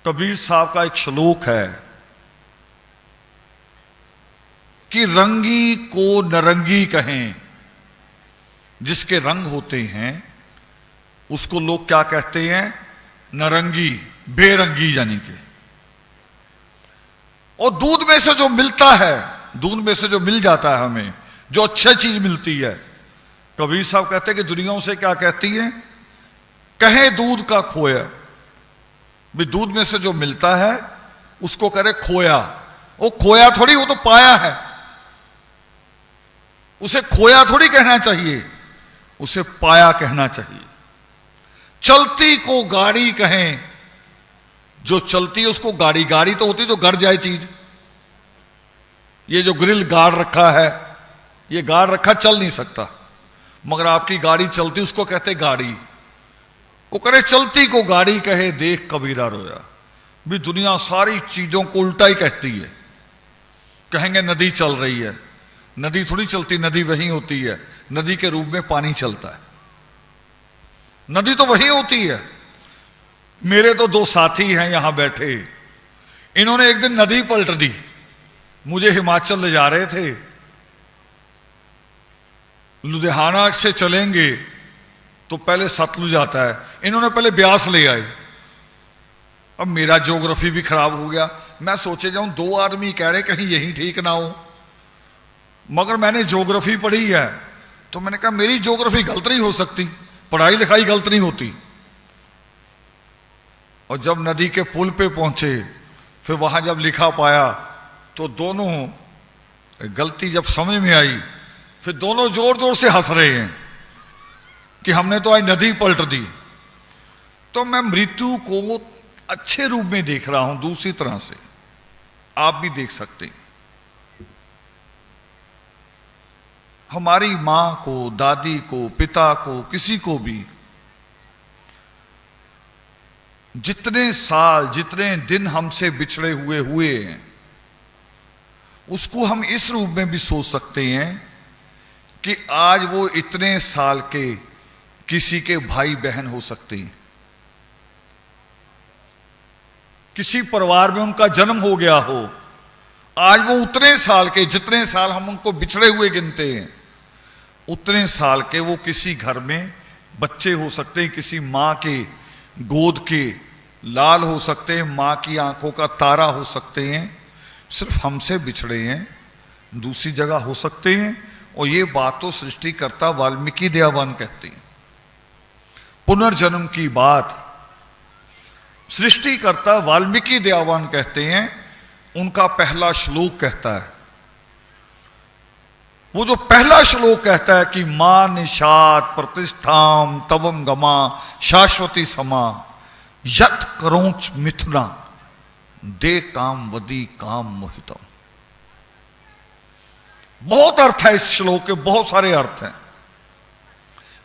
कबीर साहब का एक श्लोक है कि रंगी को नरंगी कहें, जिसके रंग होते हैं उसको लोग क्या कहते हैं? नरंगी, बेरंगी यानी के। और दूध में से जो मिलता है, दूध में से जो मिल जाता है हमें, जो अच्छी चीज मिलती है, कबीर साहब कहते हैं कि दुनिया उसे क्या कहती है? कहे दूध का खोया। भी दूध में से जो मिलता है उसको करे खोया। वो खोया थोड़ी, वो तो पाया है। उसे खोया थोड़ी कहना चाहिए, उसे पाया कहना चाहिए। चलती को गाड़ी कहें, जो चलती है उसको गाड़ी, गाड़ी तो होती है जो गड़ जाए चीज। ये जो ग्रिल गाड़ रखा है, ये गाड़ रखा, चल नहीं सकता, मगर आपकी गाड़ी चलती, उसको कहते गाड़ी। वो करे चलती को गाड़ी कहे, देख कबीरा रोया। भी दुनिया सारी चीजों को उल्टा ही कहती है। कहेंगे नदी चल रही है, नदी थोड़ी चलती, नदी वही होती है, नदी के रूप में पानी चलता है, नदी तो वही होती है। मेरे तो दो साथी हैं यहां बैठे, इन्होंने एक दिन नदी पलट दी। मुझे हिमाचल ले जा रहे थे, लुधियाना से चलेंगे तो पहले सतलुज आता है, इन्होंने पहले ब्यास ले आए। अब मेरा ज्योग्राफी भी खराब हो गया। मैं सोचे जाऊं, दो आदमी कह रहे कहीं यही ठीक ना हो, मगर मैंने ज्योग्राफी पढ़ी है, तो मैंने कहा मेरी ज्योग्राफी गलत नहीं हो सकती, पढ़ाई लिखाई गलत नहीं होती। और जब नदी के पुल पे पहुंचे, फिर वहां जब लिखा पाया, तो दोनों गलती जब समझ में आई, फिर दोनों जोर जोर से हंस रहे हैं कि हमने तो आज नदी पलट दी। तो मैं मृत्यु को अच्छे रूप में देख रहा हूं, दूसरी तरह से आप भी देख सकते हैं। हमारी मां को, दादी को, पिता को, किसी को भी जितने साल, जितने दिन हमसे बिछड़े हुए हैं, उसको हम इस रूप में भी सोच सकते हैं कि आज वो इतने साल के किसी के भाई बहन हो सकते हैं, किसी परिवार में उनका जन्म हो गया हो। आज वो उतने साल के, जितने साल हम उनको बिछड़े हुए गिनते हैं, उतने साल के वो किसी घर में बच्चे हो सकते हैं, किसी मां के गोद के लाल हो सकते हैं, मां की आंखों का तारा हो सकते हैं, सिर्फ हमसे बिछड़े हैं, दूसरी जगह हो सकते हैं। और ये बात तो सृष्टिकर्ता वाल्मीकि दयावान कहते हैं। पुनर्जन्म की बात सृष्टिकर्ता वाल्मीकि दयावान कहते हैं, उनका पहला श्लोक कहता है। वो जो पहला श्लोक कहता है कि मां निषाद प्रतिष्ठाम तवम गमा शाश्वती समा यत करोच मिथुना दे काम वदी काम मोहितम। बहुत अर्थ है इस श्लोक के, बहुत सारे अर्थ हैं,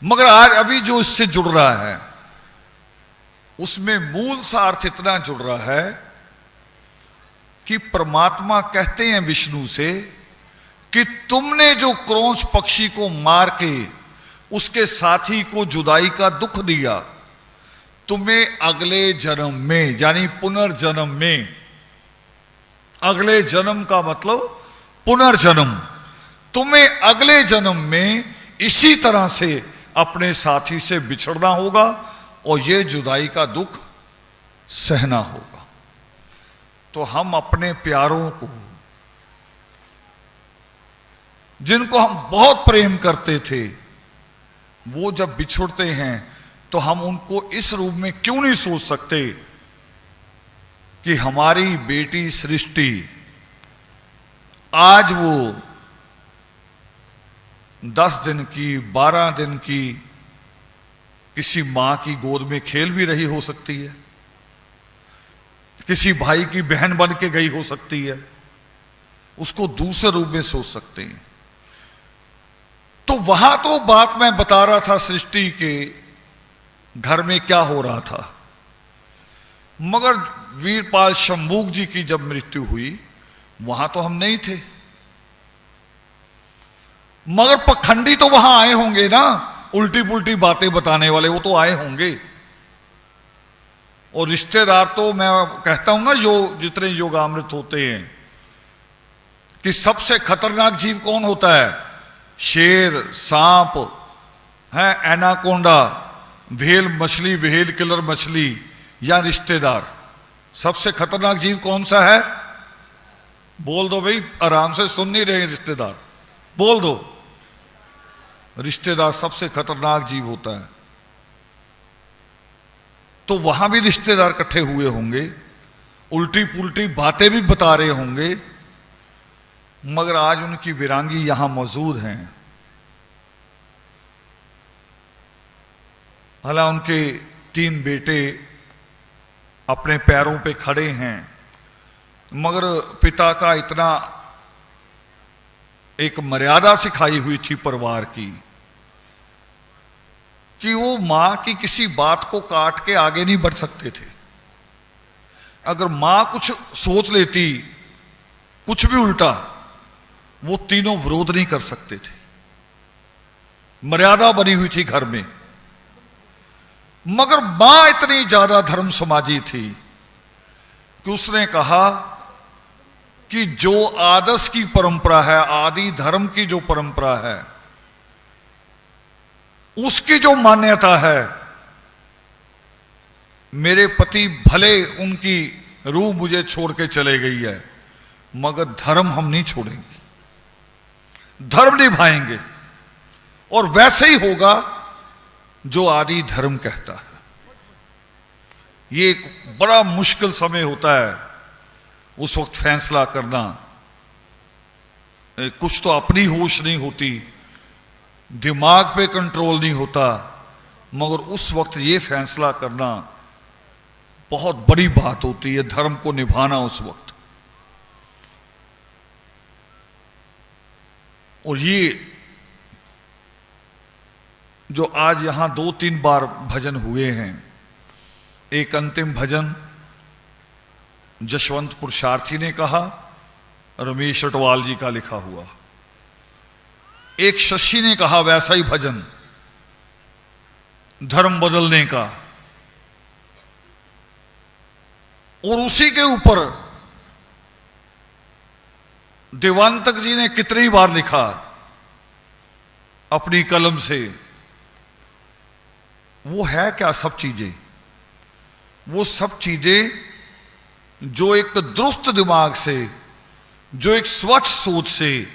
मगर आज अभी जो इससे जुड़ रहा है उसमें मूल सा अर्थ इतना जुड़ रहा है कि परमात्मा कहते हैं विष्णु से कि तुमने जो क्रोंच पक्षी को मार के उसके साथी को जुदाई का दुख दिया, तुम्हें अगले जन्म में, यानी पुनर्जन्म में, अगले जन्म का मतलब पुनर्जन्म, तुम्हें अगले जन्म में इसी तरह से अपने साथी से बिछड़ना होगा और ये जुदाई का दुख सहना होगा। तो हम अपने प्यारों को, जिनको हम बहुत प्रेम करते थे, वो जब बिछुड़ते हैं तो हम उनको इस रूप में क्यों नहीं सोच सकते कि हमारी बेटी सृष्टि आज वो 10 दिन की, 12 दिन की किसी मां की गोद में खेल भी रही हो सकती है, किसी भाई की बहन बन के गई हो सकती है, उसको दूसरे रूप में सोच सकते हैं। तो वहां तो बात मैं बता रहा था सृष्टि के घर में क्या हो रहा था, मगर वीरपाल शंभूक जी की जब मृत्यु हुई वहां तो हम नहीं थे, मगर पखंडी तो वहां आए होंगे ना, उल्टी पुल्टी बातें बताने वाले वो तो आए होंगे। और रिश्तेदार तो मैं कहता हूं ना, जितने योगामृत होते हैं कि सबसे खतरनाक जीव कौन होता है? शेर, सांप है, एनाकोंडा, व्हेल मछली, व्हेल किलर मछली, या रिश्तेदार। सबसे खतरनाक जीव कौन सा है? बोल दो भाई, आराम से सुन नहीं रहे रिश्तेदार, बोल दो। रिश्तेदार सबसे खतरनाक जीव होता है। तो वहां भी रिश्तेदार इकट्ठे हुए होंगे, उल्टी पुल्टी बातें भी बता रहे होंगे, मगर आज उनकी वीरांगी यहां मौजूद हैं। हालांकि उनके 3 बेटे अपने पैरों पे खड़े हैं, मगर पिता का इतना एक मर्यादा सिखाई हुई थी परिवार की कि वो मां की किसी बात को काट के आगे नहीं बढ़ सकते थे। अगर मां कुछ सोच लेती, कुछ भी उल्टा, वो तीनों विरोध नहीं कर सकते थे। मर्यादा बनी हुई थी घर में। मगर मां इतनी ज्यादा धर्म समाजी थी कि उसने कहा कि जो आदर्श की परंपरा है, आदि धर्म की जो परंपरा है, उसकी जो मान्यता है, मेरे पति भले उनकी रूह मुझे छोड़ के चले गई है, मगर धर्म हम नहीं छोड़ेंगे, धर्म निभाएंगे, और वैसे ही होगा जो आदि धर्म कहता है। ये एक बड़ा मुश्किल समय होता है उस वक्त फैसला करना। कुछ तो अपनी होश नहीं होती, दिमाग पे कंट्रोल नहीं होता, मगर उस वक्त ये फैसला करना बहुत बड़ी बात होती है, धर्म को निभाना उस वक्त। और ये जो आज यहां 2-3 बार भजन हुए हैं, एक अंतिम भजन जशवंतपुर सारथी ने कहा, रमेश अटवाल जी का लिखा हुआ, एक शशि ने कहा वैसा ही भजन धर्म बदलने का, और उसी के ऊपर देवांतक जी ने कितनी बार लिखा अपनी कलम से। वो है क्या? सब चीजें, वो सब चीजें जो एक दुरुस्त दिमाग से, जो एक स्वच्छ सोच से,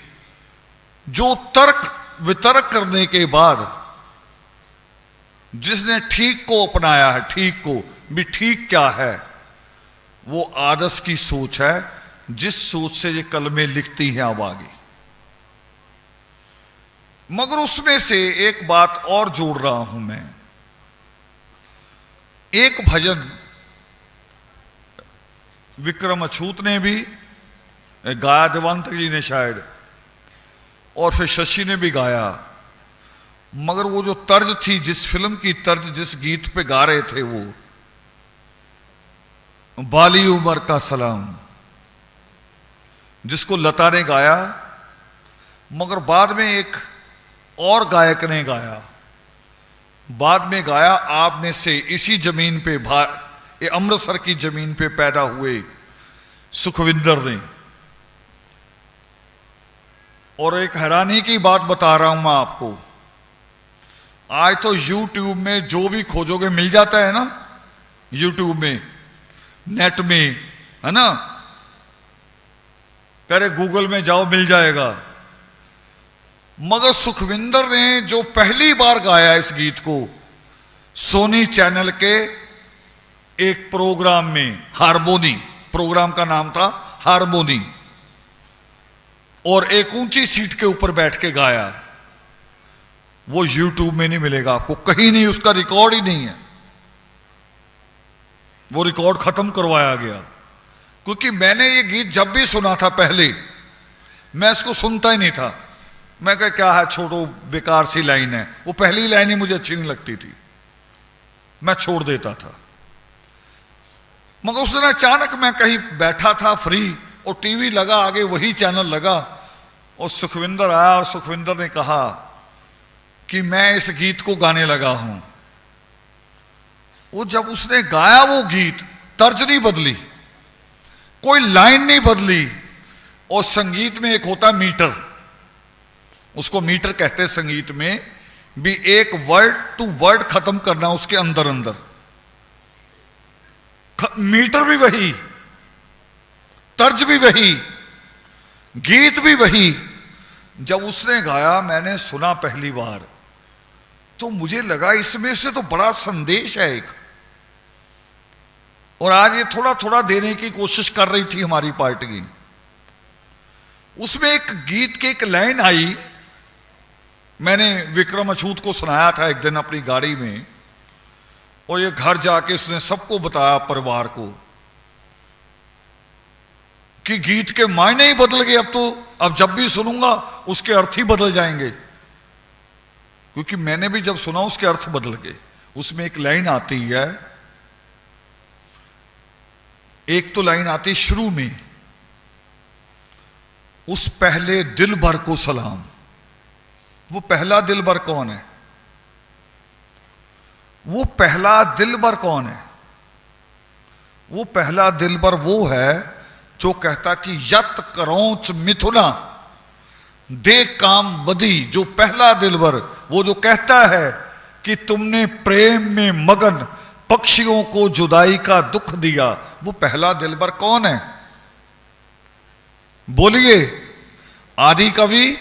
जो तर्क वितर्क करने के बाद जिसने ठीक को अपनाया है, ठीक को भी, ठीक क्या है, वो आदर्श की सोच है, जिस सोच से ये कलमें लिखती हैं अब आगे। मगर उसमें से एक बात और जोड़ रहा हूं मैं। एक भजन विक्रम अछूत ने भी गाया, देवांतक जी ने शायद, और फिर शशि ने भी गाया, मगर वो जो तर्ज थी, जिस फिल्म की तर्ज, जिस गीत पे गा रहे थे, वो बाली उमर का सलाम, जिसको लता ने गाया, मगर बाद में एक और गायक ने गाया, बाद में गाया आप में से इसी जमीन पे, ये अमृतसर की जमीन पे पैदा हुए सुखविंदर ने। और एक हैरानी की बात बता रहा हूं मैं आपको, आज तो YouTube में जो भी खोजोगे मिल जाता है ना, YouTube में, नेट में, है ना, करे गूगल में जाओ मिल जाएगा। मगर सुखविंदर ने जो पहली बार गाया इस गीत को सोनी चैनल के एक प्रोग्राम में, हारमोनी प्रोग्राम का नाम था, हारमोनी, और एक ऊंची सीट के ऊपर बैठ के गाया, वो यूट्यूब में नहीं मिलेगा आपको कहीं नहीं, उसका रिकॉर्ड ही नहीं है। वो रिकॉर्ड खत्म करवाया गया, क्योंकि मैंने ये गीत जब भी सुना था पहले, मैं इसको सुनता ही नहीं था। मैं कहा क्या है, छोड़ो, बेकार सी लाइन है। वो पहली लाइन ही मुझे अच्छी नहीं लगती थी, मैं छोड़ देता था। मगर उस दिन अचानक मैं कहीं बैठा था फ्री, और टीवी लगा आगे, वही चैनल लगा, और सुखविंदर आया, और सुखविंदर ने कहा कि मैं इस गीत को गाने लगा हूं। वो जब उसने गाया वो गीत, तर्ज नहीं बदली, कोई लाइन नहीं बदली, और संगीत में एक होता मीटर, उसको मीटर कहते हैं संगीत में भी, एक वर्ड टू वर्ड खत्म करना उसके अंदर अंदर, मीटर भी वही, तर्ज भी वही, गीत भी वही। जब उसने गाया, मैंने सुना पहली बार, तो मुझे लगा इसमें से तो बड़ा संदेश है एक। और आज ये थोड़ा थोड़ा देने की कोशिश कर रही थी हमारी पार्टी। उसमें एक गीत की एक लाइन आई, मैंने विक्रम अछूत को सुनाया था एक दिन अपनी गाड़ी में, और ये घर जाके इसने सबको बताया, परिवार को, कि गीत के मायने ही बदल गए। अब तो अब जब भी सुनूंगा उसके अर्थ ही बदल जाएंगे, क्योंकि मैंने भी जब सुना उसके अर्थ बदल गए। उसमें एक लाइन आती है, एक तो लाइन आती शुरू में, उस पहले दिल भर को सलाम। वो पहला दिल भर कौन है? वो पहला दिल भर कौन है? वो पहला दिल भर वो है जो कहता कि यत करोच मिथुना दे काम बदी। जो पहला दिल भर, वो जो कहता है कि तुमने प्रेम में मगन पक्षियों को जुदाई का दुख दिया, वो पहला दिल भर कौन है? बोलिए। आदि कवि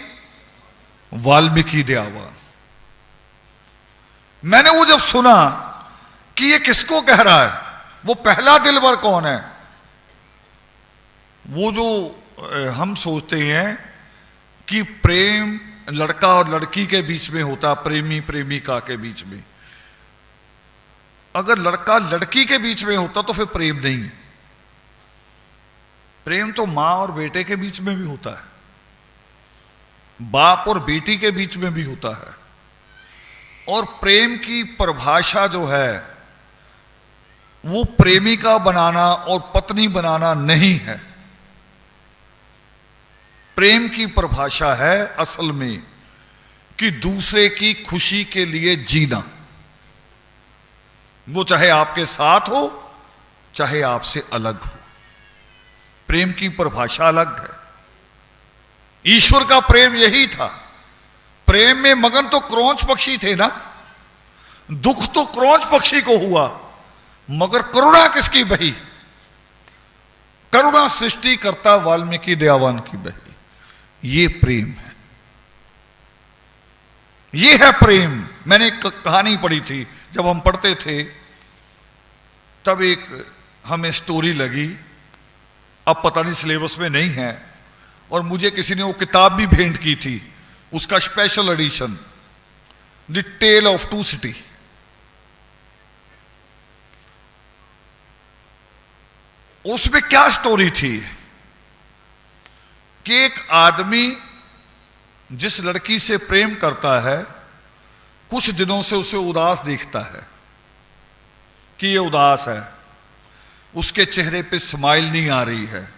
वाल्मीकि दयावान। मैंने वो जब सुना कि ये किसको कह रहा है, वो पहला दिल भर कौन है, वो जो हम सोचते हैं कि प्रेम लड़का और लड़की के बीच में होता, प्रेमी प्रेमिका के बीच में। अगर लड़का लड़की के बीच में होता तो फिर प्रेम नहीं है। प्रेम तो मां और बेटे के बीच में भी होता है, बाप और बेटी के बीच में भी होता है। और प्रेम की परिभाषा जो है वो प्रेमिका बनाना और पत्नी बनाना नहीं है। प्रेम की परिभाषा है असल में कि दूसरे की खुशी के लिए जीना, वो चाहे आपके साथ हो चाहे आपसे अलग हो। प्रेम की परिभाषा अलग है। ईश्वर का प्रेम यही था। प्रेम में मगन तो क्रोंच पक्षी थे ना, दुख तो क्रोंच पक्षी को हुआ, मगर करुणा किसकी बही? करुणा सृष्टि करता वाल्मीकि दयावान की बही। ये प्रेम है, ये है प्रेम। मैंने एक कहानी पढ़ी थी जब हम पढ़ते थे, तब एक हमें स्टोरी लगी, अब पता नहीं सिलेबस में नहीं है, और मुझे किसी ने वो किताब भी भेंट की थी, उसका special edition, the tale of two city. उसमें क्या स्टोरी थी कि एक आदमी जिस लड़की से प्रेम करता है, कुछ दिनों से उसे उदास दिखता है कि ये उदास है, उसके चेहरे पे स्माइल नहीं आ रही है।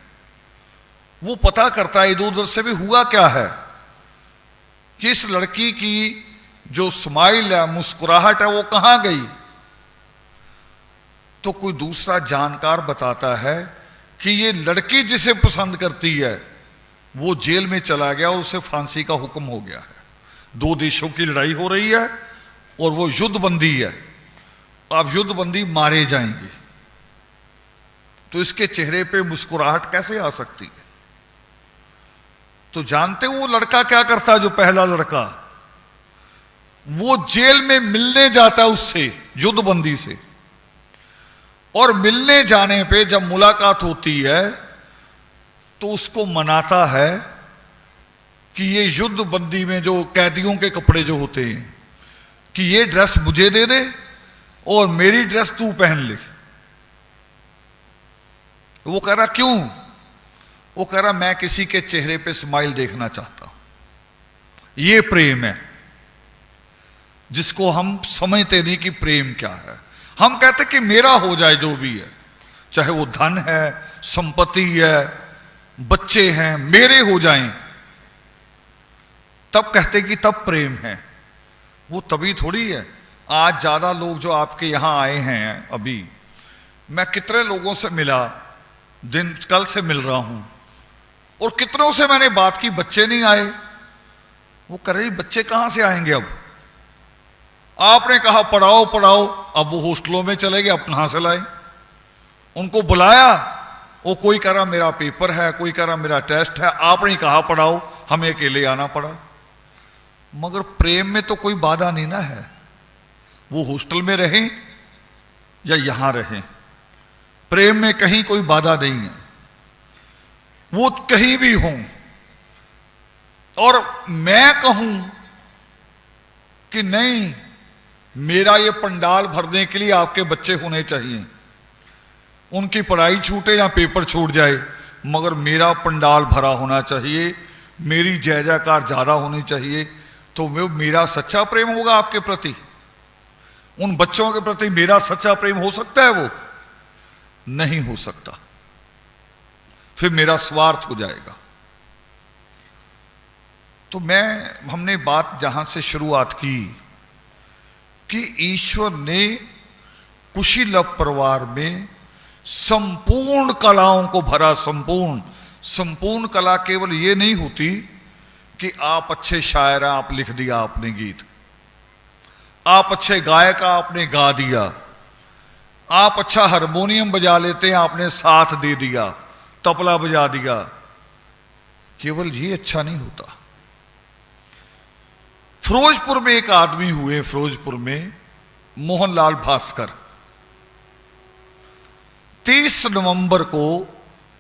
वो पता करता है इधर उधर से भी हुआ क्या है, कि इस लड़की की जो स्माइल है, मुस्कुराहट है, वो कहां गई। तो कोई दूसरा जानकार बताता है कि ये लड़की जिसे पसंद करती है वो जेल में चला गया और उसे फांसी का हुक्म हो गया है। दो देशों की लड़ाई हो रही है और वो युद्धबंदी है, अब युद्धबंदी मारे जाएंगे, तो इसके चेहरे पे मुस्कुराहट कैसे आ सकती है? तो जानते हो वो लड़का क्या करता है? जो पहला लड़का, वो जेल में मिलने जाता है उससे, युद्धबंदी से, और मिलने जाने पे जब मुलाकात होती है तो उसको मनाता है कि ये युद्धबंदी में जो कैदियों के कपड़े जो होते हैं, कि ये ड्रेस मुझे दे दे और मेरी ड्रेस तू पहन ले। वो कह रहा क्यों? वो कह रहा मैं किसी के चेहरे पे स्माइल देखना चाहता हूं। ये प्रेम है जिसको हम समझते नहीं कि प्रेम क्या है। हम कहते कि मेरा हो जाए जो भी है, चाहे वो धन है, संपत्ति है, बच्चे हैं, मेरे हो जाएं, तब कहते कि तब प्रेम है। वो तभी थोड़ी है। आज ज्यादा लोग जो आपके यहां आए हैं, अभी मैं कितने लोगों से मिला, दिन कल से मिल रहा हूं, और कितनों से मैंने बात की, बच्चे नहीं आए। वो कह रही बच्चे कहां से आएंगे? अब आपने कहा पढ़ाओ पढ़ाओ, अब वो हॉस्टलों में चले गए, अब कहां से लाए? उनको बुलाया, वो कोई कह रहा मेरा पेपर है, कोई कह रहा मेरा टेस्ट है, आपने कहा पढ़ाओ, हमें अकेले आना पड़ा। मगर प्रेम में तो कोई बाधा नहीं ना है। वो हॉस्टल में रहें या यहां रहें, प्रेम में कहीं कोई बाधा नहीं है। वो कहीं भी हों, और मैं कहूं कि नहीं, मेरा ये पंडाल भरने के लिए आपके बच्चे होने चाहिए, उनकी पढ़ाई छूटे या पेपर छूट जाए, मगर मेरा पंडाल भरा होना चाहिए, मेरी जय जयकार ज्यादा होनी चाहिए, तो वो मेरा सच्चा प्रेम होगा आपके प्रति। उन बच्चों के प्रति मेरा सच्चा प्रेम हो सकता है? वो नहीं हो सकता। फिर मेरा स्वार्थ हो जाएगा। तो हमने बात जहां से शुरुआत की कि ईश्वर ने कुशीलव परिवार में संपूर्ण कलाओं को भरा। संपूर्ण कला केवल ये नहीं होती कि आप अच्छे शायर हैं, आप लिख दिया आपने गीत, आप अच्छे गायक आपने गा दिया, आप अच्छा हारमोनियम बजा लेते हैं, आपने साथ दे दिया, तबला बजा दिया, केवल ये अच्छा नहीं होता। फिरोजपुर में एक आदमी हुए, फिरोजपुर में मोहनलाल भास्कर, 30 नवंबर को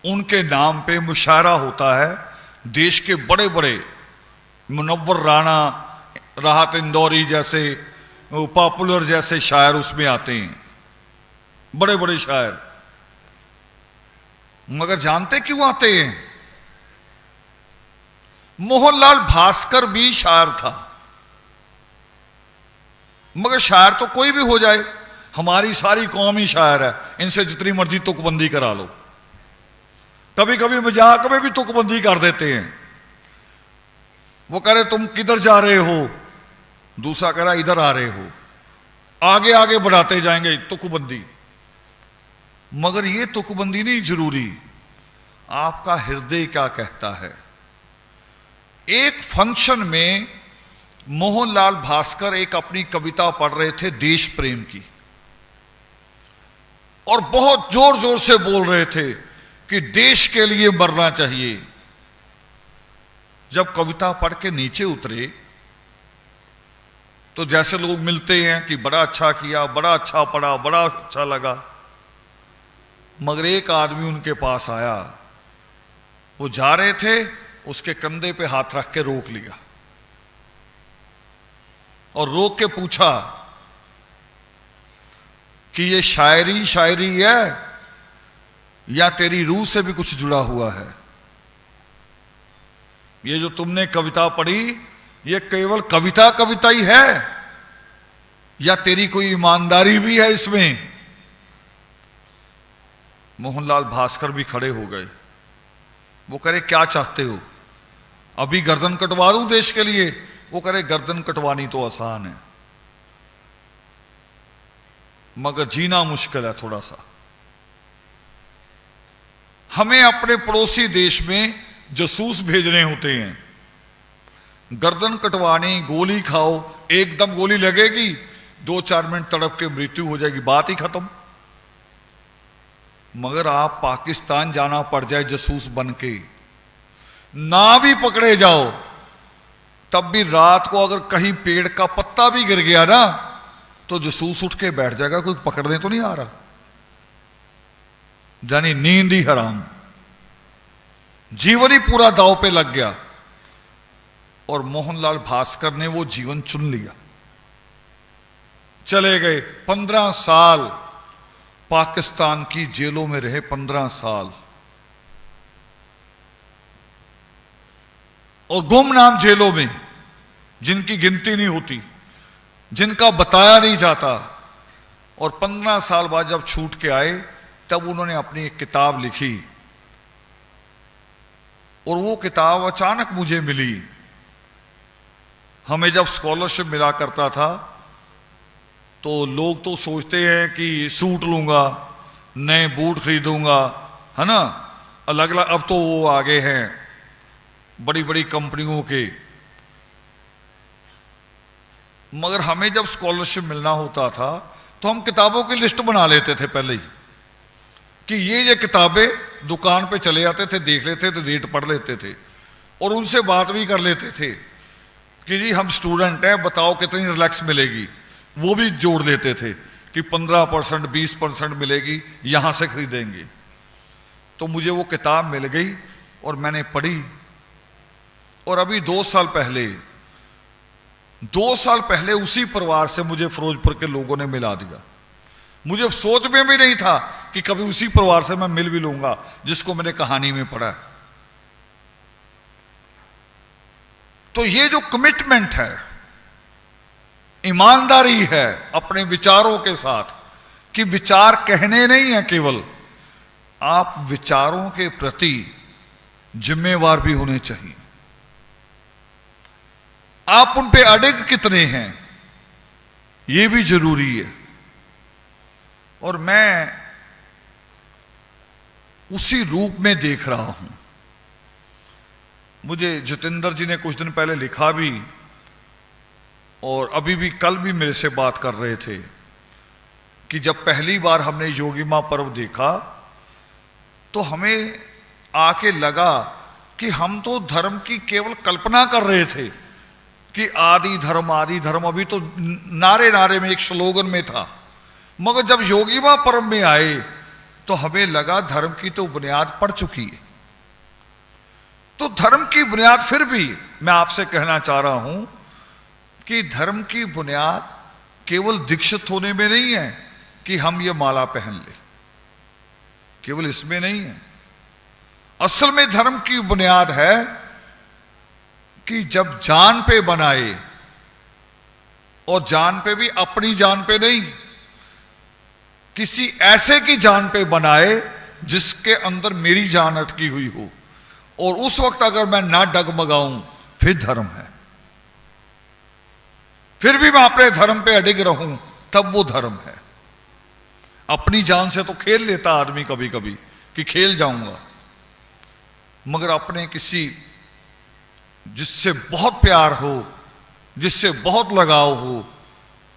उनके नाम पे मुशायरा होता है। देश के बड़े बड़े, मुनव्वर राणा, राहत इंदौरी जैसे पॉपुलर जैसे शायर उसमें आते हैं, बड़े बड़े शायर। मगर जानते क्यों आते हैं? मोहनलाल भास्कर भी शायर था। मगर शायर तो कोई भी हो जाए, हमारी सारी कौम ही शायर है, इनसे जितनी मर्जी तुकबंदी करा लो। कभी कभी मजाक में भी तुकबंदी कर देते हैं। वो कह रहे तुम किधर जा रहे हो, दूसरा कह रहा इधर आ रहे हो, आगे आगे बढ़ाते जाएंगे तुकबंदी। मगर ये तुकबंदी नहीं जरूरी, आपका हृदय क्या कहता है। एक फंक्शन में मोहनलाल भास्कर एक अपनी कविता पढ़ रहे थे देश प्रेम की, और बहुत जोर जोर से बोल रहे थे कि देश के लिए मरना चाहिए। जब कविता पढ़ के नीचे उतरे तो जैसे लोग मिलते हैं कि बड़ा अच्छा किया, बड़ा अच्छा पढ़ा, बड़ा अच्छा लगा, मगर एक आदमी उनके पास आया, वो जा रहे थे, उसके कंधे पे हाथ रख के रोक लिया और रोक के पूछा कि ये शायरी शायरी है या तेरी रूह से भी कुछ जुड़ा हुआ है? ये जो तुमने कविता पढ़ी, ये केवल कविता कविता ही है या तेरी कोई ईमानदारी भी है इसमें? मोहनलाल भास्कर भी खड़े हो गए। वो कह रहे क्या चाहते हो, अभी गर्दन कटवा दूं देश के लिए? वो कह रहे गर्दन कटवानी तो आसान है, मगर जीना मुश्किल है थोड़ा सा। हमें अपने पड़ोसी देश में जासूस भेजने होते हैं, गर्दन कटवानी, गोली खाओ, एकदम गोली लगेगी, 2-4 मिनट तड़प के मृत्यु हो जाएगी, बात ही खत्म। मगर आप पाकिस्तान जाना पड़ जाए जासूस बन के, ना भी पकड़े जाओ तब भी रात को अगर कहीं पेड़ का पत्ता भी गिर गया ना तो जासूस उठ के बैठ जाएगा, कोई पकड़ने तो नहीं आ रहा। यानी नींद ही हराम, जीवन ही पूरा दांव पे लग गया। और मोहनलाल भास्कर ने वो जीवन चुन लिया, चले गए। 15 साल पाकिस्तान की जेलों में रहे, 15 साल। और गुमनाम जेलों में जिनकी गिनती नहीं होती, जिनका बताया नहीं जाता। और 15 साल बाद जब छूट के आए तब उन्होंने अपनी एक किताब लिखी। और वो किताब अचानक मुझे मिली। हमें जब स्कॉलरशिप मिला करता था तो लोग तो सोचते हैं कि सूट लूंगा, नए बूट खरीदूंगा, है ना, अलग अलग। अब तो वो आगे हैं बड़ी बड़ी कंपनियों के। मगर हमें जब स्कॉलरशिप मिलना होता था तो हम किताबों की लिस्ट बना लेते थे पहले ही कि ये किताबें, दुकान पे चले जाते थे, देख लेते थे, रेट पढ़ लेते थे और उनसे बात भी कर लेते थे कि जी हम स्टूडेंट हैं, बताओ कितनी रिलैक्स मिलेगी। वो भी जोड़ लेते थे कि 15%, 20% मिलेगी, यहां से खरीदेंगे। तो मुझे वो किताब मिल गई और मैंने पढ़ी। और अभी 2 साल पहले उसी परिवार से मुझे फिरोजपुर के लोगों ने मिला दिया। मुझे सोच में भी नहीं था कि कभी उसी परिवार से मैं मिल भी लूंगा जिसको मैंने कहानी में पढ़ा। तो ये जो कमिटमेंट है, ईमानदारी है अपने विचारों के साथ, कि विचार कहने नहीं है केवल, आप विचारों के प्रति जिम्मेवार भी होने चाहिए। आप उन पे अडिग कितने हैं ये भी जरूरी है। और मैं उसी रूप में देख रहा हूं। मुझे जितेंद्र जी ने कुछ दिन पहले लिखा भी, और अभी भी कल भी मेरे से बात कर रहे थे कि जब पहली बार हमने योगी मां पर्व देखा तो हमें आके लगा कि हम तो धर्म की केवल कल्पना कर रहे थे कि आदि धर्म आदि धर्म, अभी तो नारे नारे में, एक स्लोगन में था। मगर जब योगी मां पर्व में आए तो हमें लगा धर्म की तो बुनियाद पड़ चुकी है। तो धर्म की बुनियाद, फिर भी मैं आपसे कहना चाह रहा हूं कि धर्म की बुनियाद केवल दीक्षित होने में नहीं है कि हम ये माला पहन ले, केवल इसमें नहीं है। असल में धर्म की बुनियाद है कि जब जान पे बनाए, और जान पे भी अपनी जान पे नहीं, किसी ऐसे की जान पे बनाए जिसके अंदर मेरी जान अटकी हुई हो, और उस वक्त अगर मैं ना डगमगाऊं फिर धर्म है। फिर भी मैं अपने धर्म पे अडिग रहूं तब वो धर्म है। अपनी जान से तो खेल लेता आदमी कभी कभी कि खेल जाऊंगा, मगर अपने किसी जिससे बहुत प्यार हो, जिससे बहुत लगाव हो,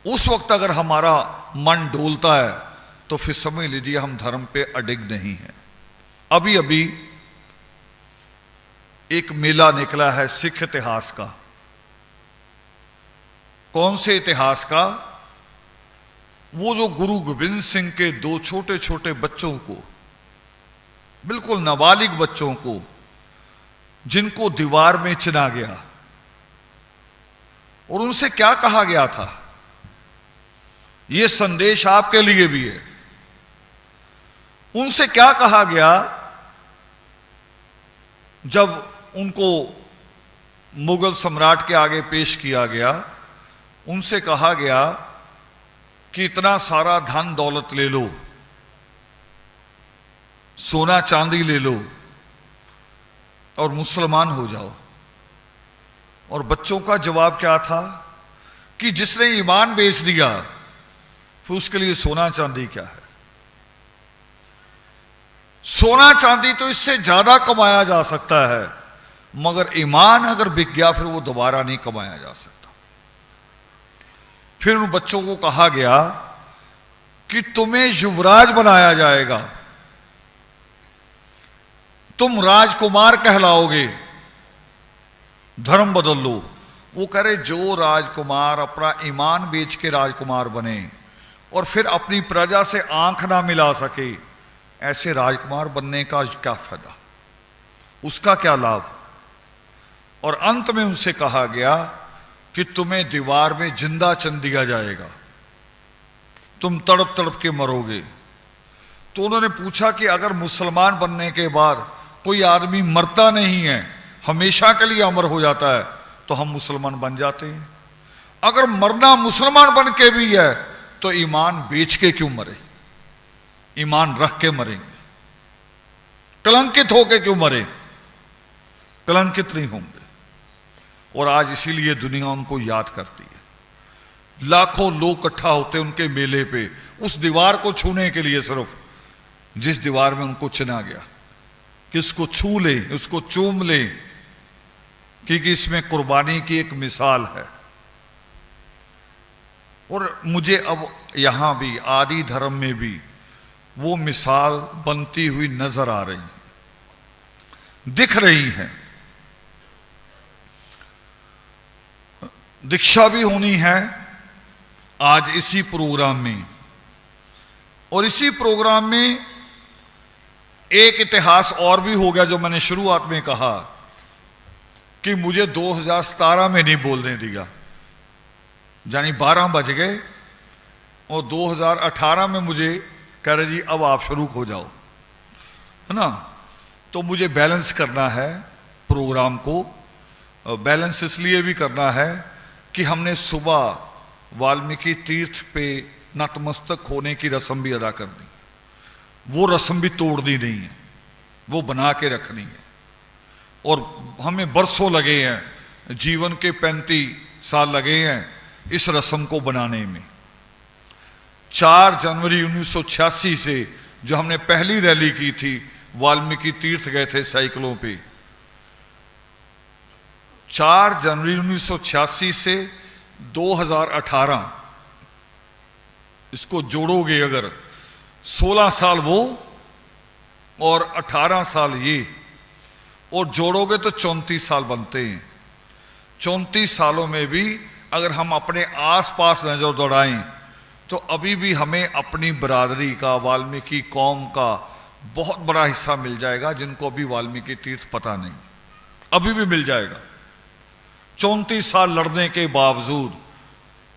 उस वक्त अगर हमारा मन डोलता है तो फिर समझ लीजिए हम धर्म पे अडिग नहीं है। अभी अभी एक मेला निकला है सिख इतिहास का। कौन से इतिहास का? वो जो गुरु गोबिंद सिंह के 2 छोटे छोटे बच्चों को, बिल्कुल नाबालिग बच्चों को, जिनको दीवार में चिना गया, और उनसे क्या कहा गया था, यह संदेश आपके लिए भी है। उनसे क्या कहा गया जब उनको मुगल सम्राट के आगे पेश किया गया? उनसे कहा गया कि इतना सारा धन दौलत ले लो, सोना चांदी ले लो और मुसलमान हो जाओ। और बच्चों का जवाब क्या था कि जिसने ईमान बेच दिया फिर उसके लिए सोना चांदी क्या है? सोना चांदी तो इससे ज्यादा कमाया जा सकता है, मगर ईमान अगर बिक गया फिर वो दोबारा नहीं कमाया जा सकता। फिर उन बच्चों को कहा गया कि तुम्हें युवराज बनाया जाएगा, तुम राजकुमार कहलाओगे, धर्म बदल लो। वो कह रहे जो राजकुमार अपना ईमान बेच के राजकुमार बने और फिर अपनी प्रजा से आंख ना मिला सके, ऐसे राजकुमार बनने का क्या फायदा, उसका क्या लाभ। और अंत में उनसे कहा गया कि तुम्हें दीवार में जिंदा चन दिया जाएगा, तुम तड़प तड़प के मरोगे। तो उन्होंने पूछा कि अगर मुसलमान बनने के बाद कोई आदमी मरता नहीं है, हमेशा के लिए अमर हो जाता है, तो हम मुसलमान बन जाते हैं। अगर मरना मुसलमान बन के भी है तो ईमान बेच के क्यों मरे, ईमान रख के मरेंगे। कलंकित होके क्यों मरे, कलंकित नहीं होंगे। और आज इसीलिए दुनिया उनको याद करती है। लाखों लोग इकट्ठा होते उनके मेले पे, उस दीवार को छूने के लिए, सिर्फ जिस दीवार में उनको चुना गया कि इसको छू ले, उसको चूम ले, क्योंकि इसमें कुर्बानी की एक मिसाल है। और मुझे अब यहां भी आदि धर्म में भी वो मिसाल बनती हुई नजर आ रही है, दिख रही है। दीक्षा भी होनी है आज इसी प्रोग्राम में। और इसी प्रोग्राम में एक इतिहास और भी हो गया, जो मैंने शुरुआत में कहा कि मुझे 2017 में नहीं बोलने दिया, यानी 12 बज गए और 2018 में मुझे कह रहे जी अब आप शुरू हो जाओ, है ना। तो मुझे बैलेंस करना है प्रोग्राम को। बैलेंस इसलिए भी करना है कि हमने सुबह वाल्मीकि तीर्थ पे नतमस्तक होने की रस्म भी अदा करनी है, वो रस्म भी तोड़नी नहीं है, वो बना के रखनी है। और हमें बरसों लगे हैं, जीवन के 35 साल लगे हैं इस रस्म को बनाने में। 4 जनवरी 1986 से जो हमने पहली रैली की थी, वाल्मीकि तीर्थ गए थे साइकिलों पे। 4 जनवरी 1986 से 2018, इसको जोड़ोगे अगर 16 साल वो और 18 साल ये, और जोड़ोगे तो 34 साल बनते हैं। 34 सालों में भी अगर हम अपने आसपास नजर दौड़ाएं तो अभी भी हमें अपनी बरादरी का, वाल्मीकि कौम का बहुत बड़ा हिस्सा मिल जाएगा, जिनको अभी वाल्मीकि तीर्थ पता नहीं, अभी भी मिल जाएगा। 34 साल लड़ने के बावजूद,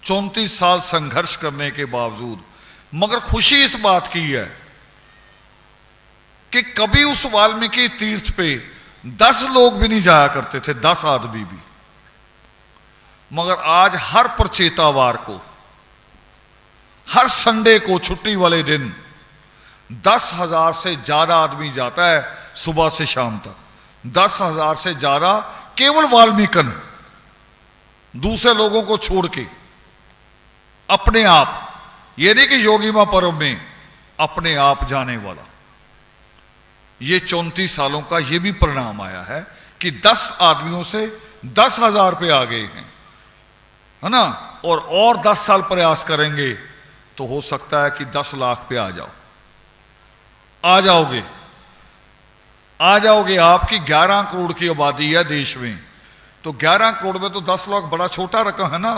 34 साल संघर्ष करने के बावजूद। मगर खुशी इस बात की है कि कभी उस वाल्मीकि तीर्थ पे 10 लोग भी नहीं जाया करते थे, 10 आदमी भी। मगर आज हर प्रचेतावार को, हर संडे को, छुट्टी वाले दिन 10,000 से ज्यादा आदमी जाता है सुबह से शाम तक। 10,000 से ज्यादा केवल वाल्मीकन, दूसरे लोगों को छोड़ के, अपने आप, ये नहीं कि योगी मां पर्व में, अपने आप जाने वाला। ये 34 सालों का ये भी परिणाम आया है कि 10 आदमियों से 10,000 पे आ गए हैं, है ना। और 10 साल प्रयास करेंगे तो हो सकता है कि 10 लाख पे आ जाओ। आ जाओगे, आ जाओगे। आपकी 11 करोड़ की आबादी है देश में, तो 11 करोड़ में तो 10 लाख बड़ा छोटा रकम है ना,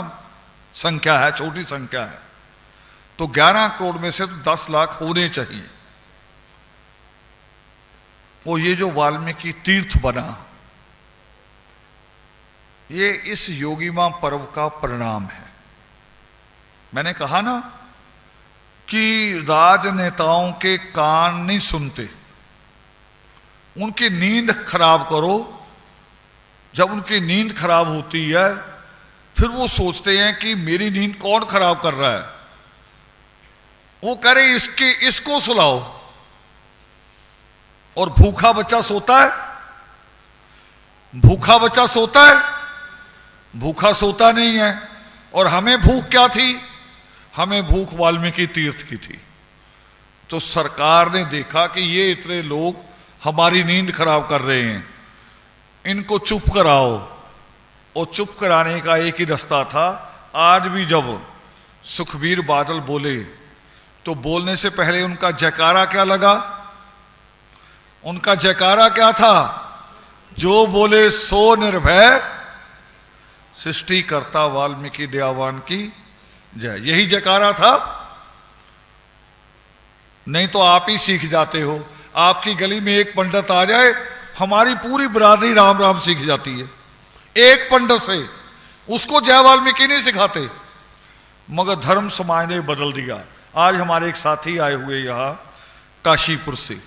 संख्या है, छोटी संख्या है। तो 11 करोड़ में से तो 10 लाख होने चाहिए। वो ये जो वाल्मीकि तीर्थ बना, ये इस योगी मां पर्व का परिणाम है। मैंने कहा ना कि राजनेताओं के कान नहीं सुनते, उनकी नींद खराब करो। जब उनकी नींद खराब होती है फिर वो सोचते हैं कि मेरी नींद कौन खराब कर रहा है। वो कह रहे इसको सुलाओ। और भूखा बच्चा सोता है, भूखा बच्चा सोता है, भूखा सोता नहीं है। और हमें भूख क्या थी, हमें भूख वाल्मीकि तीर्थ की थी। तो सरकार ने देखा कि ये इतने लोग हमारी नींद खराब कर रहे हैं, इनको चुप कराओ। और चुप कराने का एक ही रास्ता था। आज भी जब सुखबीर बादल बोले तो बोलने से पहले उनका जयकारा क्या लगा, उनका जयकारा क्या था, जो बोले सो निर्भय सृष्टिकर्ता वाल्मीकि दयावान की जय। यही जयकारा था, नहीं तो आप ही सीख जाते हो। आपकी गली में एक पंडित आ जाए, हमारी पूरी बिरादरी राम राम सीख जाती है एक पंडित से। उसको जय वाल्मीकि नहीं सिखाते, मगर धर्म समाज ने बदल दिया। आज हमारे एक साथी आए हुए यहां काशीपुर से,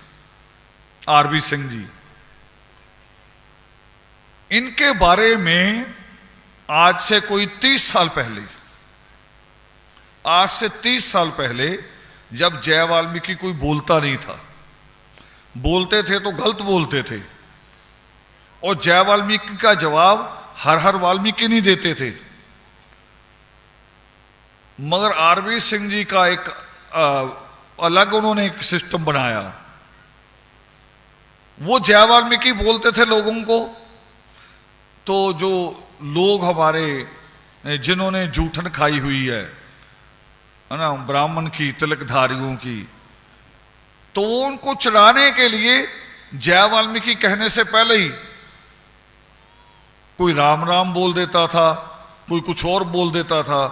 आरबी सिंह जी, इनके बारे में आज से कोई 30 साल पहले, आज से 30 साल पहले जब जय वाल्मीकि कोई बोलता नहीं था, बोलते थे तो गलत बोलते थे, और जय वाल्मीकि का जवाब हर हर वाल्मीकि नहीं देते थे। मगर आरबी सिंह जी का एक अलग उन्होंने एक सिस्टम बनाया। वो जय वाल्मीकि बोलते थे लोगों को, तो जो लोग हमारे जिन्होंने जूठन खाई हुई है ना, ब्राह्मण की, तिलकधारियों की, तो वो उनको चढ़ाने के लिए जय वाल्मीकि कहने से पहले ही कोई राम राम बोल देता था, कोई कुछ और बोल देता था,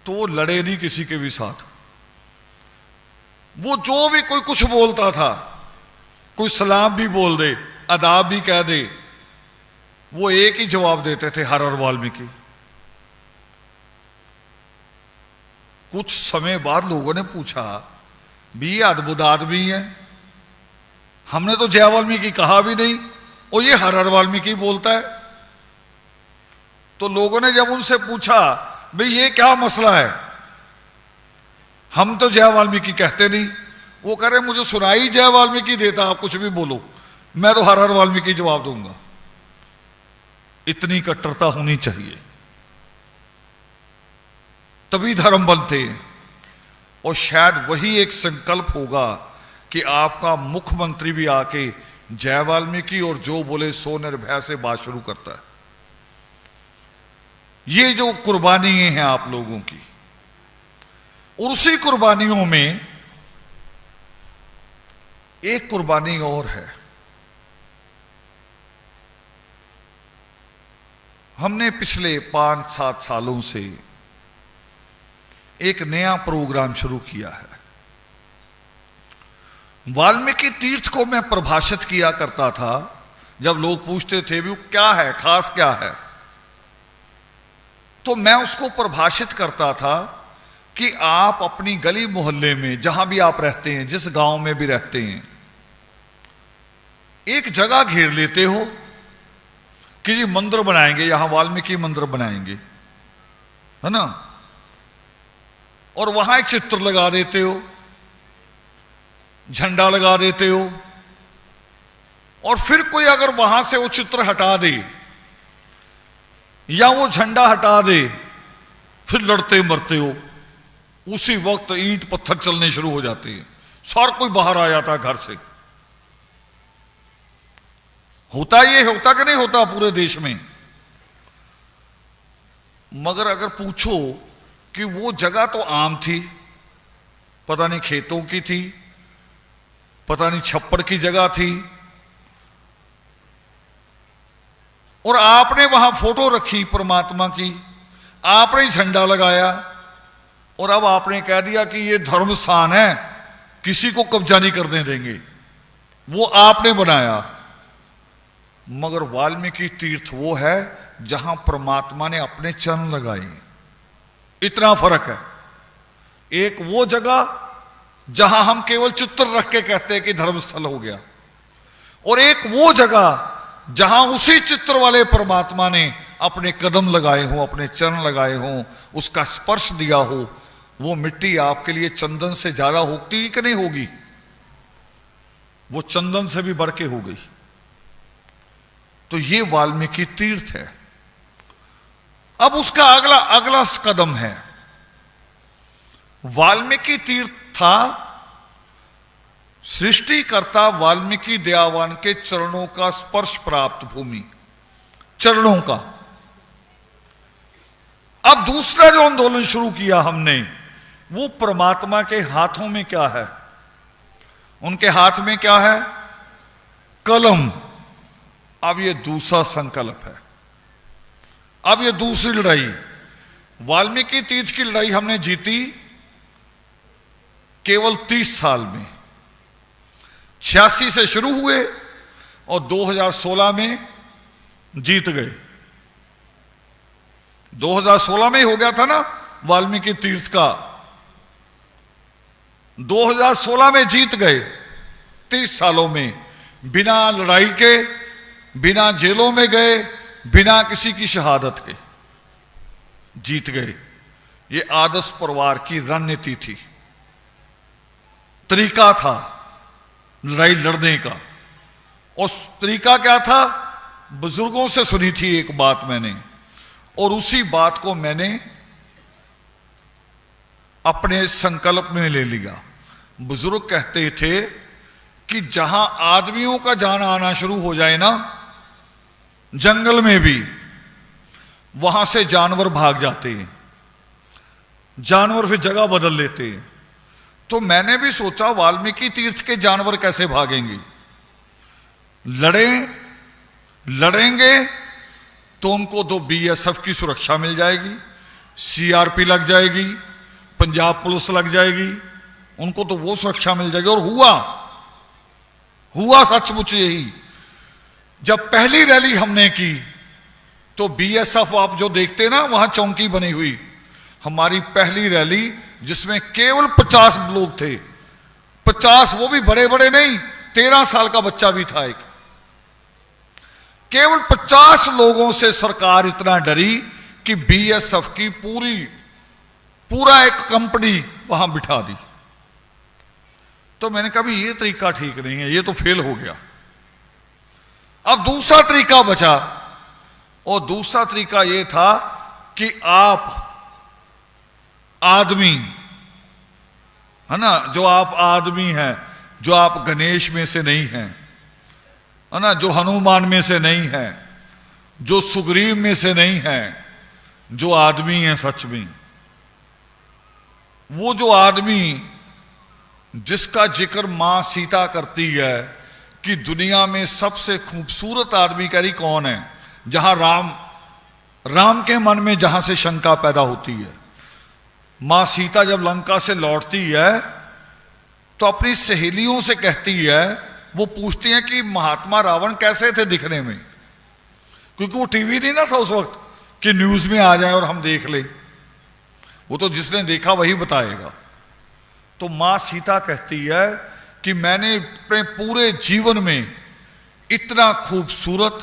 तो वो लड़े नहीं किसी के भी साथ। वो जो भी कोई कुछ बोलता था, कोई सलाम भी बोल दे, आदाब भी कह दे, वो एक ही जवाब देते थे, हर हर वाल्मीकि। कुछ समय बाद लोगों ने पूछा, भी अद्भुत आदमी है, हमने तो जय वाल्मीकि कहा भी नहीं और ये हर हर वाल्मीकि बोलता है। तो लोगों ने जब उनसे पूछा, भाई ये क्या मसला है, हम तो जय वाल्मीकि कहते नहीं। वो कह रहे मुझे सुनाई जय वाल्मीकि देता, आप कुछ भी बोलो, मैं तो हर हर वाल्मीकि जवाब दूंगा। इतनी कट्टरता होनी चाहिए, तभी धर्म बनते हैं। और शायद वही एक संकल्प होगा कि आपका मुख्यमंत्री भी आके जय वाल्मीकि और जो बोले सो निर्भय से बात शुरू करता है। ये जो कुर्बानी हैं आप लोगों की, और उसी कुर्बानियों में एक कुर्बानी और है। हमने पिछले 5-7 सालों से एक नया प्रोग्राम शुरू किया है। वाल्मीकि तीर्थ को मैं परिभाषित किया करता था। जब लोग पूछते थे भी क्या है, खास क्या है, तो मैं उसको परिभाषित करता था कि आप अपनी गली मोहल्ले में जहां भी आप रहते हैं, जिस गांव में भी रहते हैं, एक जगह घेर लेते हो कि जी मंदिर बनाएंगे, यहां वाल्मीकि मंदिर बनाएंगे, है ना, और वहां एक चित्र लगा देते हो, झंडा लगा देते हो, और फिर कोई अगर वहां से वो चित्र हटा दे या वो झंडा हटा दे, फिर लड़ते मरते हो। उसी वक्त ईंट पत्थर चलने शुरू हो जाते हैं, सार कोई बाहर आ जाता घर से। होता ये होता कि नहीं होता पूरे देश में। मगर अगर पूछो कि वो जगह तो आम थी, पता नहीं खेतों की थी, पता नहीं छप्पर की जगह थी, और आपने वहां फोटो रखी परमात्मा की, आपने झंडा लगाया, और अब आपने कह दिया कि ये धर्म स्थान है, किसी को कब्जा नहीं करने देंगे, वो आपने बनाया। मगर वाल्मीकि तीर्थ वो है जहां परमात्मा ने अपने चरण लगाए। इतना फर्क है। एक वो जगह जहां हम केवल चित्र रख के कहते हैं कि धर्मस्थल हो गया, और एक वो जगह जहां उसी चित्र वाले परमात्मा ने अपने कदम लगाए हों, अपने चरण लगाए हों, उसका स्पर्श दिया हो। वो मिट्टी आपके लिए चंदन से ज्यादा होती कि नहीं होगी? वो चंदन से भी बढ़ के हो गई। तो ये वाल्मीकि तीर्थ है। अब उसका अगला अगला कदम है। वाल्मीकि तीर्थ था सृष्टिकर्ता वाल्मीकि दयावान के चरणों का स्पर्श प्राप्त भूमि, चरणों का। अब दूसरा जो आंदोलन शुरू किया हमने, वो परमात्मा के हाथों में क्या है? उनके हाथ में क्या है? कलम। अब ये दूसरा संकल्प है। अब ये दूसरी लड़ाई, वाल्मीकि तीर्थ की लड़ाई हमने जीती केवल 30 साल में। 86 से शुरू हुए और 2016 में जीत गए। 2016 में ही हो गया था ना वाल्मीकि तीर्थ का, 2016 में जीत गए। 30 सालों में बिना लड़ाई के, बिना जेलों में गए, बिना किसी की शहादत के जीत गए। ये आदर्श परिवार की रणनीति थी, तरीका था लड़ाई लड़ने का। और तरीका क्या था? बुजुर्गों से सुनी थी एक बात मैंने, और उसी बात को मैंने अपने संकल्प में ले लिया। बुजुर्ग कहते थे कि जहां आदमियों का जाना आना शुरू हो जाए ना, जंगल में भी, वहां से जानवर भाग जाते हैं, जानवर फिर जगह बदल लेते हैं। तो मैंने भी सोचा वाल्मीकि तीर्थ के जानवर कैसे भागेंगे? लड़ेंगे तो उनको तो बीएसएफ की सुरक्षा मिल जाएगी, सीआरपी लग जाएगी, पंजाब पुलिस लग जाएगी, उनको तो वो सुरक्षा मिल जाएगी। और हुआ सचमुच यही। जब पहली रैली हमने की तो बीएसएफ, आप जो देखते ना वहां चौकी बनी हुई, हमारी पहली रैली जिसमें केवल 50 लोग थे, 50, वो भी बड़े बड़े नहीं, 13 साल का बच्चा भी था एक। केवल 50 लोगों से सरकार इतना डरी कि बीएसएफ की पूरा एक कंपनी वहां बिठा दी। तो मैंने कहा ये तरीका ठीक नहीं है, ये तो फेल हो गया। अब दूसरा तरीका बचा, और दूसरा तरीका यह था कि आप आदमी है ना, जो आप आदमी हैं, जो आप गणेश में से नहीं हैं, है ना, जो हनुमान में से नहीं है, जो सुग्रीव में से नहीं है, जो आदमी है सच में, वो जो आदमी जिसका जिक्र मां सीता करती है कि दुनिया में सबसे खूबसूरत आदमी करी कौन है, जहां राम के मन में जहां से शंका पैदा होती है। मां सीता जब लंका से लौटती है तो अपनी सहेलियों से कहती है, वो पूछती हैं कि महात्मा रावण कैसे थे दिखने में, क्योंकि वो टीवी नहीं ना था उस वक्त कि न्यूज में आ जाए और हम देख ले, वो तो जिसने देखा वही बताएगा। तो मां सीता कहती है कि मैंने अपने पूरे जीवन में इतना खूबसूरत,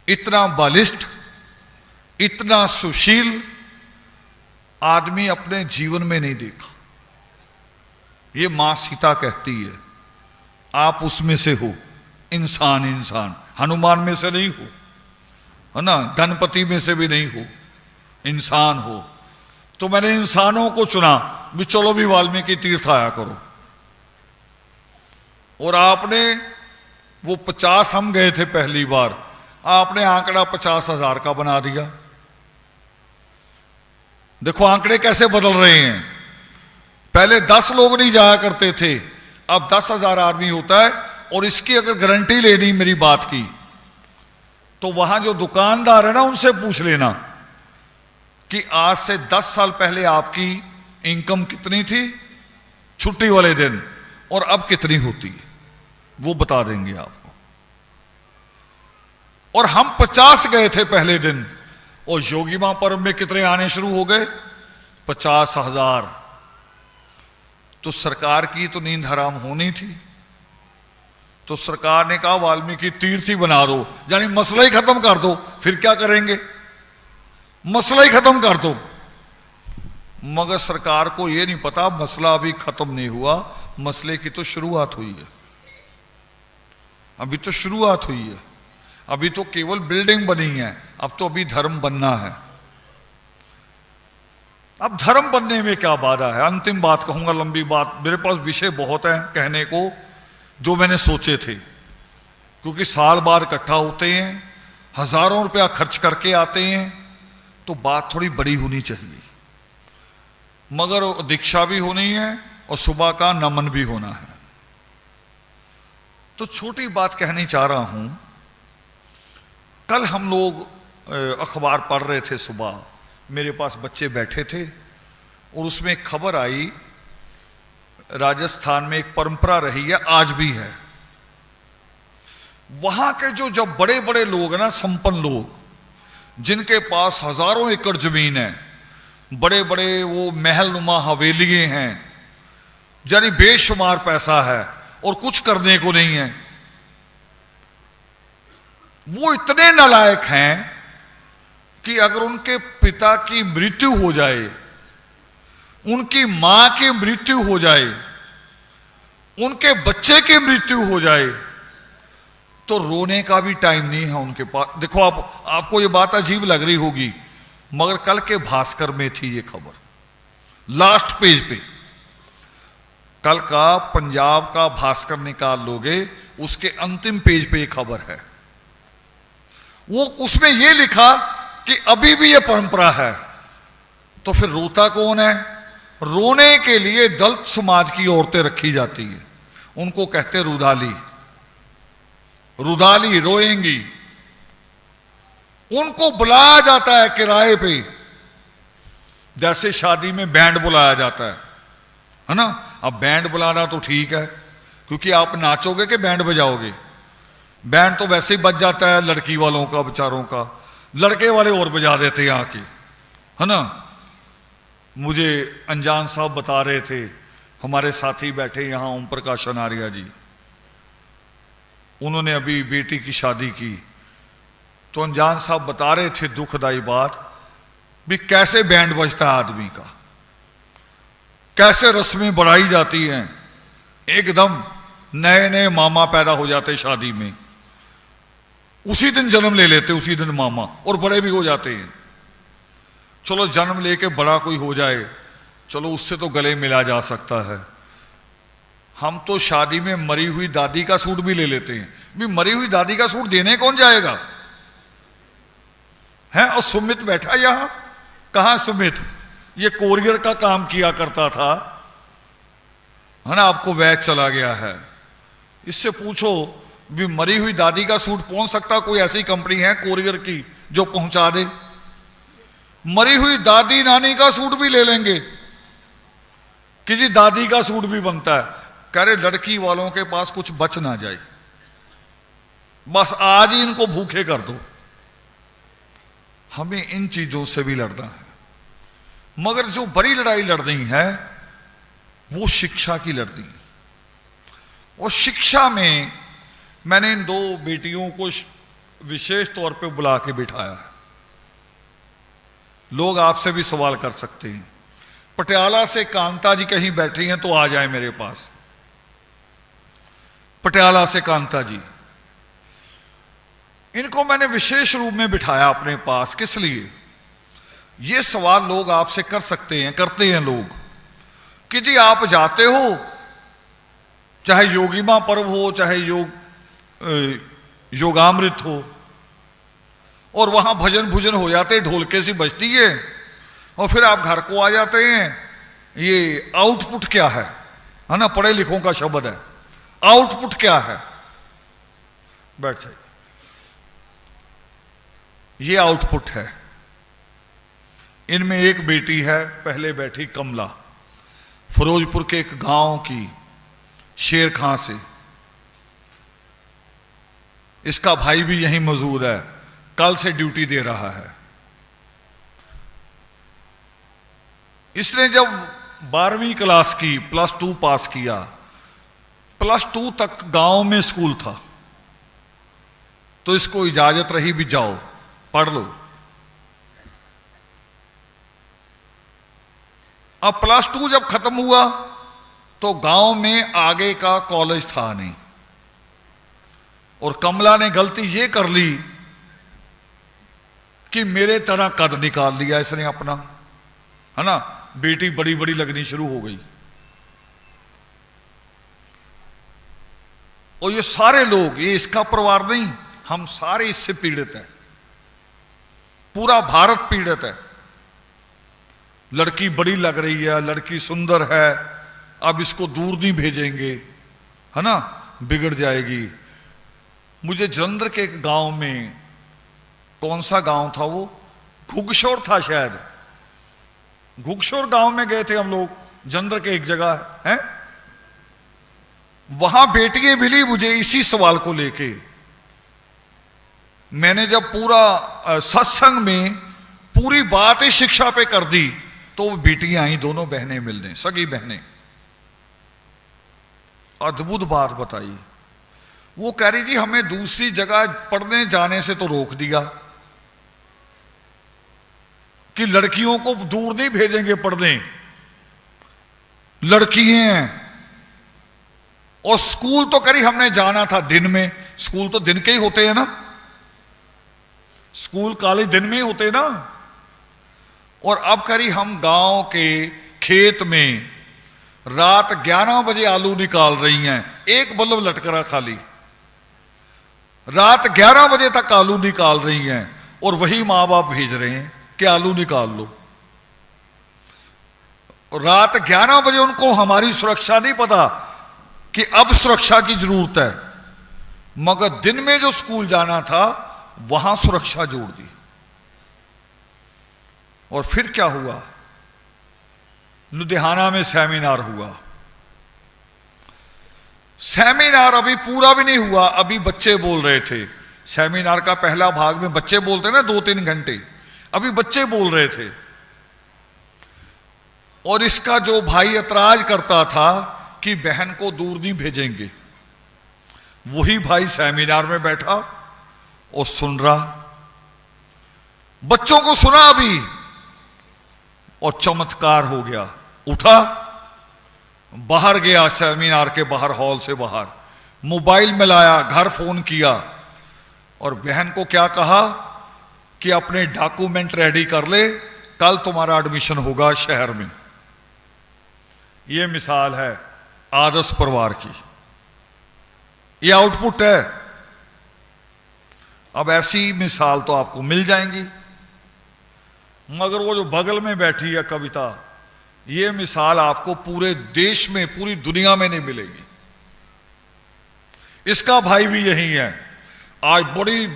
इतना बलिष्ठ, इतना सुशील आदमी अपने जीवन में नहीं देखा। ये मां सीता कहती है, आप उसमें से हो, इंसान, हनुमान में से नहीं हो, है ना, गणपति में से भी नहीं हो, इंसान हो। तो मैंने इंसानों को चुना भी चलो भी वाल्मीकि तीर्थ आया करो। और आपने वो 50, हम गए थे पहली बार, आपने आंकड़ा 50,000 का बना दिया। देखो आंकड़े कैसे बदल रहे हैं। पहले 10 लोग नहीं जाया करते थे, अब 10,000 आदमी होता है। और इसकी अगर गारंटी लेनी मेरी बात की, तो वहां जो दुकानदार है ना, उनसे पूछ लेना कि आज से 10 साल पहले आपकी इनकम कितनी थी छुट्टी वाले दिन, और अब कितनी होती है, वो बता देंगे आपको। और हम 50 गए थे पहले दिन, और योगी मां पर्व में कितने आने शुरू हो गए? 50,000। तो सरकार की तो नींद हराम होनी थी। तो सरकार ने कहा वाल्मीकि तीर्थ ही बना दो, यानी मसला ही खत्म कर दो। फिर क्या करेंगे? मसला ही खत्म कर दो। मगर सरकार को यह नहीं पता मसला अभी खत्म नहीं हुआ, मसले की तो शुरुआत हुई है। अभी तो शुरुआत हुई है, अभी तो केवल बिल्डिंग बनी है, अब तो अभी धर्म बनना है। अब धर्म बनने में क्या बाधा है? अंतिम बात कहूंगा, लंबी बात, मेरे पास विषय बहुत है कहने को जो मैंने सोचे थे, क्योंकि साल बाद इकट्ठा होते हैं, हजारों रुपया खर्च करके आते हैं, तो बात थोड़ी बड़ी होनी चाहिए। मगर दीक्षा भी होनी है और सुबह का नमन भी होना है। तो छोटी बात कहनी चाह रहा हूं, कल हम लोग अखबार पढ़ रहे थे सुबह, मेरे पास बच्चे बैठे थे और उसमें एक खबर आई, राजस्थान में एक परंपरा रही है, आज भी है, वहां के जो जब बड़े बड़े लोग हैं ना, संपन्न लोग जिनके पास हजारों एकड़ जमीन है, बड़े बड़े वो महल नुमा हवेलियां हैं, यानी बेशुमार पैसा है और कुछ करने को नहीं है, वो इतने नालायक हैं कि अगर उनके पिता की मृत्यु हो जाए, उनकी मां की मृत्यु हो जाए, उनके बच्चे की मृत्यु हो जाए, तो रोने का भी टाइम नहीं है उनके पास। देखो, आपको ये बात अजीब लग रही होगी, मगर कल के भास्कर में थी ये खबर, लास्ट पेज पे। कल का पंजाब का भास्कर निकाल लोगे, उसके अंतिम पेज पे ये खबर है। वो उसमें ये लिखा कि अभी भी ये परंपरा है। तो फिर रोता कौन है? रोने के लिए दलित समाज की औरतें रखी जाती है, उनको कहते रुदाली। रुदाली रोएंगी, उनको बुलाया जाता है किराए पे, जैसे शादी में बैंड बुलाया जाता है ना। अब बैंड बुलाना तो ठीक है, क्योंकि आप नाचोगे कि बैंड बजाओगे? बैंड तो वैसे ही बज जाता है लड़की वालों का, बेचारों का, लड़के वाले और बजा देते हैं आके, है ना। मुझे अनजान साहब बता रहे थे, हमारे साथी बैठे यहां, ओम प्रकाश अनारिया जी, उन्होंने अभी बेटी की शादी की, तो अनजान साहब बता रहे थे दुखदाई बात भी, कैसे बैंड बजता है आदमी का, कैसे रस्में बढ़ाई जाती हैं, एकदम नए नए मामा पैदा हो जाते शादी में, उसी दिन जन्म ले लेते, उसी दिन मामा, और बड़े भी हो जाते हैं। चलो जन्म लेके बड़ा कोई हो जाए, चलो उससे तो गले मिला जा सकता है। हम तो शादी में मरी हुई दादी का सूट भी ले लेते हैं, भी मरी हुई दादी का सूट देने कौन जाएगा है। और सुमित बैठा यहां, कहां सुमित? ये कोरियर का काम किया करता था, है ना, आपको वैच चला गया है। इससे पूछो भी मरी हुई दादी का सूट पहुंच सकता, कोई ऐसी कंपनी है कोरियर की जो पहुंचा दे? मरी हुई दादी नानी का सूट भी ले लेंगे कि जी दादी का सूट भी बनता है। कह रहे लड़की वालों के पास कुछ बच ना जाए, बस आज ही इनको भूखे कर दो। हमें इन चीजों से भी लड़ना है, मगर जो बड़ी लड़ाई लड़नी है वो शिक्षा की लड़नी है। और शिक्षा में मैंने इन दो बेटियों को विशेष तौर पे बुला के बिठाया है। लोग आपसे भी सवाल कर सकते हैं, पटियाला से कांता जी कहीं बैठी हैं तो आ जाए मेरे पास। पटियाला से कांता जी, इनको मैंने विशेष रूप में बिठाया अपने पास, किस लिए? ये सवाल लोग आपसे कर सकते हैं, करते हैं लोग, कि जी आप जाते हो, चाहे योगिमा पर्व हो, चाहे योगामृत हो, और वहां भजन भुजन हो जाते, ढोलके सी बजती है, और फिर आप घर को आ जाते हैं। ये आउटपुट क्या है ना, पढ़े लिखों का शब्द है, आउटपुट क्या है? बैठ जाइए। ये आउटपुट है। इनमें एक बेटी है, पहले बैठी कमला, फिरोजपुर के एक गांव की, शेर खां से। इसका भाई भी यहीं मौजूद है, कल से ड्यूटी दे रहा है। इसने जब 12वीं क्लास की, +2 पास किया, +2 तक गांव में स्कूल था, तो इसको इजाजत रही भी जाओ पढ़ लो। अब +2 जब खत्म हुआ तो गांव में आगे का कॉलेज था नहीं, और कमला ने गलती ये कर ली कि मेरे तरह कद निकाल लिया इसने अपना, है ना। बेटी बड़ी बड़ी लगनी शुरू हो गई, और ये सारे लोग, ये इसका परिवार नहीं, हम सारे इससे पीड़ित हैं, पूरा भारत पीड़ित है। लड़की बड़ी लग रही है, लड़की सुंदर है, अब इसको दूर नहीं भेजेंगे, है ना, बिगड़ जाएगी। मुझे जलंधर के एक गांव में कौन सा गांव था वो, घुगशोर था शायद, घुगशोर गांव में गए थे हम लोग, जंदर के एक जगह है, वहां बेटियां मिली मुझे इसी सवाल को लेके। मैंने जब पूरा सत्संग में पूरी बात ही शिक्षा पे कर दी तो वो बेटियां आई, दोनों बहनें मिलने, सगी बहनें। अद्भुत बात बताई। वो कह रही जी हमें दूसरी जगह पढ़ने जाने से तो रोक दिया कि लड़कियों को दूर नहीं भेजेंगे पढ़ने, लड़कियां हैं। और स्कूल तो करी हमने जाना था दिन में, स्कूल तो दिन के ही होते हैं ना, स्कूल कॉलेज दिन में ही होते हैं ना। और अब करी हम गांव के खेत में रात 11 बजे आलू निकाल रही हैं, एक बल्ब लटक रहा खाली, रात 11 बजे तक आलू निकाल रही हैं, और वही मां बाप भेज रहे हैं कि आलू निकाल लो। रात 11 बजे उनको हमारी सुरक्षा नहीं पता कि अब सुरक्षा की जरूरत है, मगर दिन में जो स्कूल जाना था वहां सुरक्षा जोड़ दी। और फिर क्या हुआ, लुधियाना में सेमिनार हुआ। सेमिनार अभी पूरा भी नहीं हुआ, अभी बच्चे बोल रहे थे। सेमिनार का पहला भाग में बच्चे बोलते ना 2-3 घंटे, अभी बच्चे बोल रहे थे। और इसका जो भाई ऐतराज करता था कि बहन को दूर नहीं भेजेंगे, वही भाई सेमिनार में बैठा और सुन रहा, बच्चों को सुना अभी, और चमत्कार हो गया। उठा, बाहर गया, सेमिनार के बाहर, हॉल से बाहर, मोबाइल में लाया, घर फोन किया, और बहन को क्या कहा कि अपने डॉक्यूमेंट रेडी कर ले, कल तुम्हारा एडमिशन होगा शहर में। यह मिसाल है आदर्श परिवार की, यह आउटपुट है। अब ऐसी मिसाल तो आपको मिल जाएंगी, मगर वो जो बगल में बैठी है कविता, ये मिसाल आपको पूरे देश में, पूरी दुनिया में नहीं मिलेगी। इसका भाई भी यही है, आज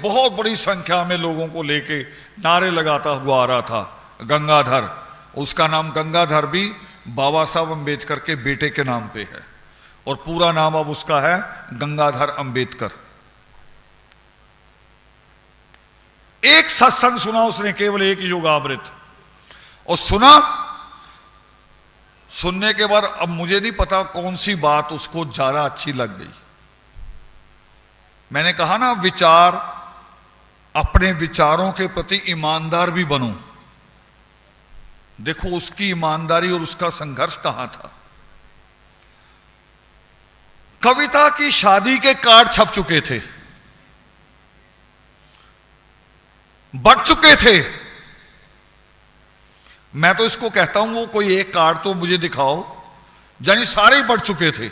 बहुत बड़ी संख्या में लोगों को लेके नारे लगाता हुआ आ रहा था, गंगाधर। उसका नाम गंगाधर भी बाबा साहब अंबेडकर के बेटे के नाम पे है, और पूरा नाम अब उसका है गंगाधर अंबेडकर। एक सत्संग सुना उसने, केवल एक योगामृत, और सुनने के बाद अब मुझे नहीं पता कौन सी बात उसको ज्यादा अच्छी लग गई। मैंने कहा ना, विचार, अपने विचारों के प्रति ईमानदार भी बनो। देखो उसकी ईमानदारी और उसका संघर्ष कहां था। कविता की शादी के कार्ड छप चुके थे, बढ़ चुके थे। मैं तो इसको कहता हूं, वो कोई एक कार्ड तो मुझे दिखाओ, यानी सारे ही बढ़ चुके थे।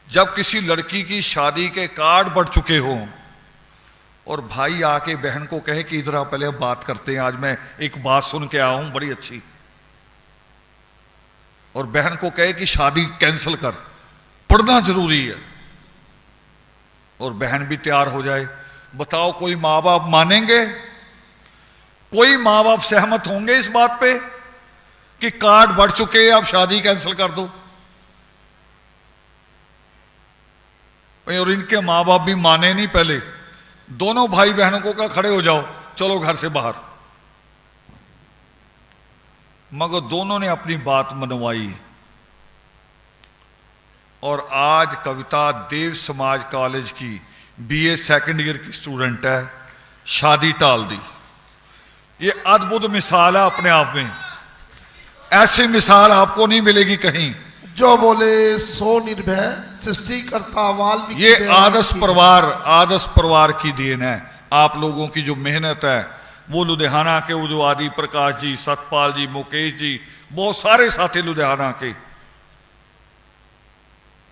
जब किसी लड़की की शादी के कार्ड बढ़ चुके हों और भाई आके बहन को कहे कि इधर आप पहले बात करते हैं, आज मैं एक बात सुन के आया हूं बड़ी अच्छी, और बहन को कहे कि शादी कैंसिल कर, पढ़ना जरूरी है, और बहन भी तैयार हो जाए, बताओ कोई मां बाप मानेंगे? कोई मां बाप सहमत होंगे इस बात पे कि कार्ड बढ़ चुके हैं, अब शादी कैंसिल कर दो? और इनके मां बाप भी माने नहीं पहले, दोनों भाई बहनों को कहा खड़े हो जाओ, चलो घर से बाहर। मगर दोनों ने अपनी बात मनवाई, और आज कविता देव समाज कॉलेज की बीए सेकंड ईयर की स्टूडेंट है, शादी टाल दी। ये अद्भुत मिसाल है अपने आप में, ऐसी मिसाल आपको नहीं मिलेगी कहीं। जो बोले सो निर्भय, सृष्टिकर्ता वाल्मीकि। ये आदर्श परिवार की देन है। आप लोगों की जो मेहनत है, वो लुधियाना के वो जो आदि प्रकाश जी, सतपाल जी, मुकेश जी, बहुत सारे साथी लुधियाना के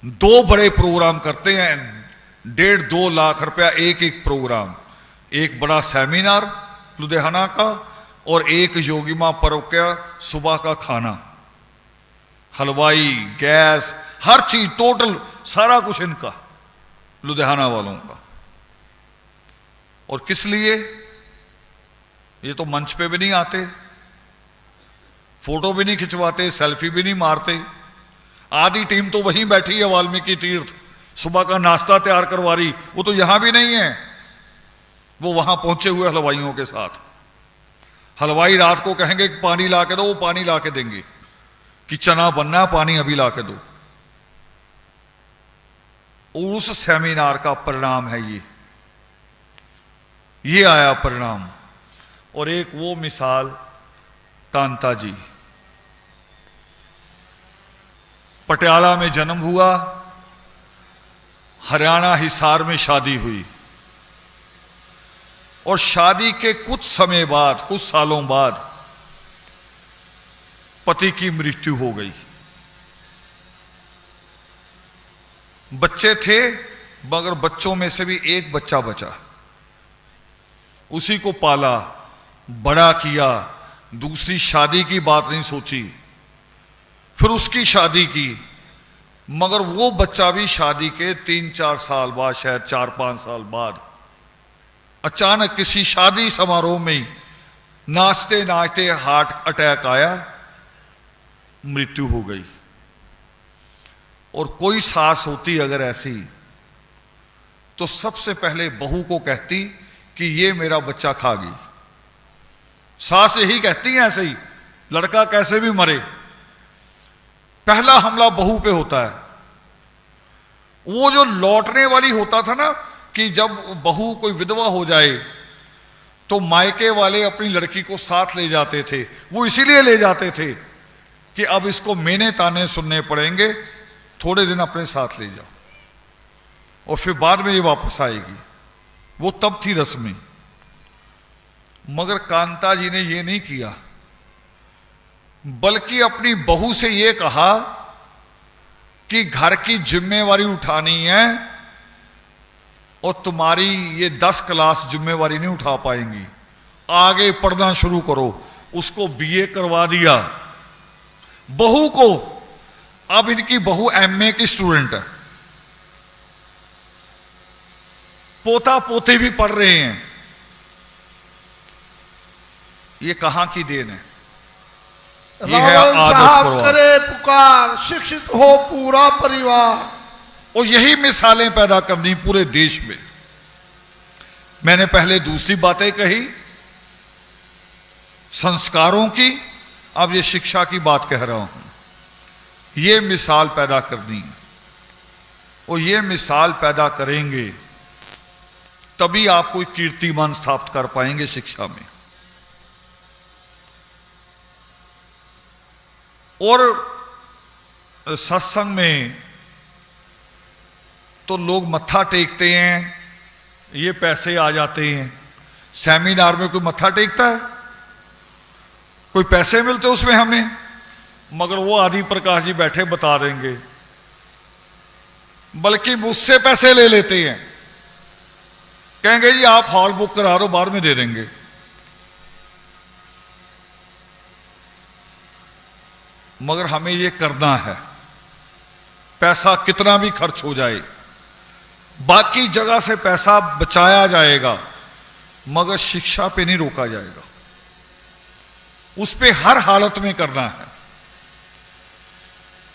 2 बड़े प्रोग्राम करते हैं, 1.5-2 लाख रुपया एक प्रोग्राम। एक बड़ा सेमिनार लुधियाना का, और एक योगी मां पर्व का सुबह का खाना, हलवाई, गैस, हर चीज टोटल सारा कुछ इनका, लुधियाना वालों का। और किस लिए? ये तो मंच पे भी नहीं आते, फोटो भी नहीं खिंचवाते, सेल्फी भी नहीं मारते। आधी टीम तो वहीं बैठी है वाल्मीकि तीर्थ, सुबह का नाश्ता तैयार करवा रही, वो तो यहां भी नहीं है, वो वहां पहुंचे हुए हलवाइयों के साथ। हलवाई रात को कहेंगे कि पानी ला के दो, वो पानी ला के देंगे, कि चना बनना है, पानी अभी ला के दो। उस सेमिनार का परिणाम है ये आया परिणाम। और एक वो मिसाल कांता जी, पटियाला में जन्म हुआ, हरियाणा हिसार में शादी हुई, और शादी के कुछ समय बाद, कुछ सालों बाद पति की मृत्यु हो गई। बच्चे थे, मगर बच्चों में से भी एक बच्चा बचा, उसी को पाला, बड़ा किया, दूसरी शादी की बात नहीं सोची, फिर उसकी शादी की। मगर वो बच्चा भी शादी के 3-4 साल बाद, शायद 4-5 साल बाद, अचानक किसी शादी समारोह में नाचते नाचते हार्ट अटैक आया, मृत्यु हो गई। और कोई सास होती अगर ऐसी, तो सबसे पहले बहू को कहती कि ये मेरा बच्चा खा गई। सास यही कहती है, ऐसे ही लड़का कैसे भी मरे, पहला हमला बहू पे होता है। वो जो लौटने वाली होता था ना, कि जब बहू कोई विधवा हो जाए तो मायके वाले अपनी लड़की को साथ ले जाते थे। वो इसीलिए ले जाते थे कि अब इसको मेने ताने सुनने पड़ेंगे, थोड़े दिन अपने साथ ले जाओ और फिर बाद में ये वापस आएगी। वो तब थी रस्में। मगर कांता जी ने ये नहीं किया, बल्कि अपनी बहू से ये कहा कि घर की जिम्मेवारी उठानी है और तुम्हारी ये 10 क्लास जिम्मेवारी नहीं उठा पाएंगी, आगे पढ़ना शुरू करो। उसको बीए करवा दिया बहू को। अब इनकी बहू एमए की स्टूडेंट है, पोता पोते भी पढ़ रहे हैं। ये कहां की देन है? ये है रावल आदर्श साहब परिवार। करे पुकार, शिक्षित हो पूरा परिवार। और यही मिसालें पैदा करनी पूरे देश में। मैंने पहले दूसरी बातें कही संस्कारों की, अब ये शिक्षा की बात कह रहा हूं। ये मिसाल पैदा करनी है, और ये मिसाल पैदा करेंगे तभी आप कोई कीर्तिमान स्थापित कर पाएंगे शिक्षा में। और सत्संग में तो लोग मत्था टेकते हैं, ये पैसे आ जाते हैं। सेमिनार में कोई मत्था टेकता है? कोई पैसे मिलते उसमें हमें? मगर वो आदि प्रकाश जी बैठे बता देंगे, बल्कि मुझसे पैसे ले लेते हैं, कहेंगे जी आप हॉल बुक करा दो, बाद में दे देंगे। मगर हमें ये करना है, पैसा कितना भी खर्च हो जाए, बाकी जगह से पैसा बचाया जाएगा, मगर शिक्षा पे नहीं रोका जाएगा। उस पे हर हालत में करना है।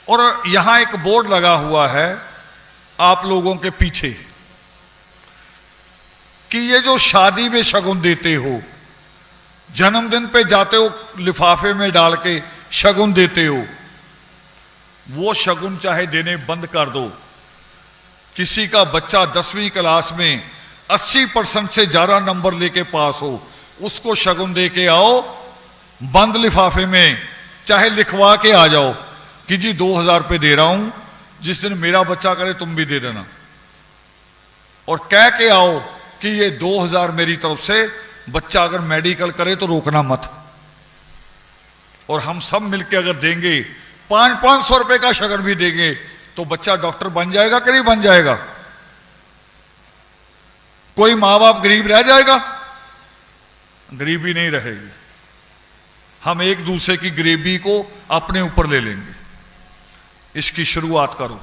और यहां एक बोर्ड लगा हुआ है आप लोगों के पीछे कि ये जो शादी में शगुन देते हो, जन्मदिन पे जाते हो लिफाफे में डाल के शगुन देते हो, वो शगुन चाहे देने बंद कर दो। किसी का बच्चा 10वीं क्लास में 80% से ज्यादा नंबर लेके पास हो, उसको शगुन दे के आओ बंद लिफाफे में, चाहे लिखवा के आ जाओ कि जी 2000 रुपये दे रहा हूं, जिस दिन मेरा बच्चा करे तुम भी दे देना, और कह के आओ कि ये 2000 मेरी तरफ से, बच्चा अगर मेडिकल करे तो रोकना मत। और हम सब मिलके अगर देंगे, 500-500 रुपए का शगन भी देंगे, तो बच्चा डॉक्टर बन जाएगा कि नहीं बन जाएगा? कोई मां बाप गरीब रह जाएगा? गरीबी नहीं रहेगी। हम एक दूसरे की गरीबी को अपने ऊपर ले लेंगे। इसकी शुरुआत करो,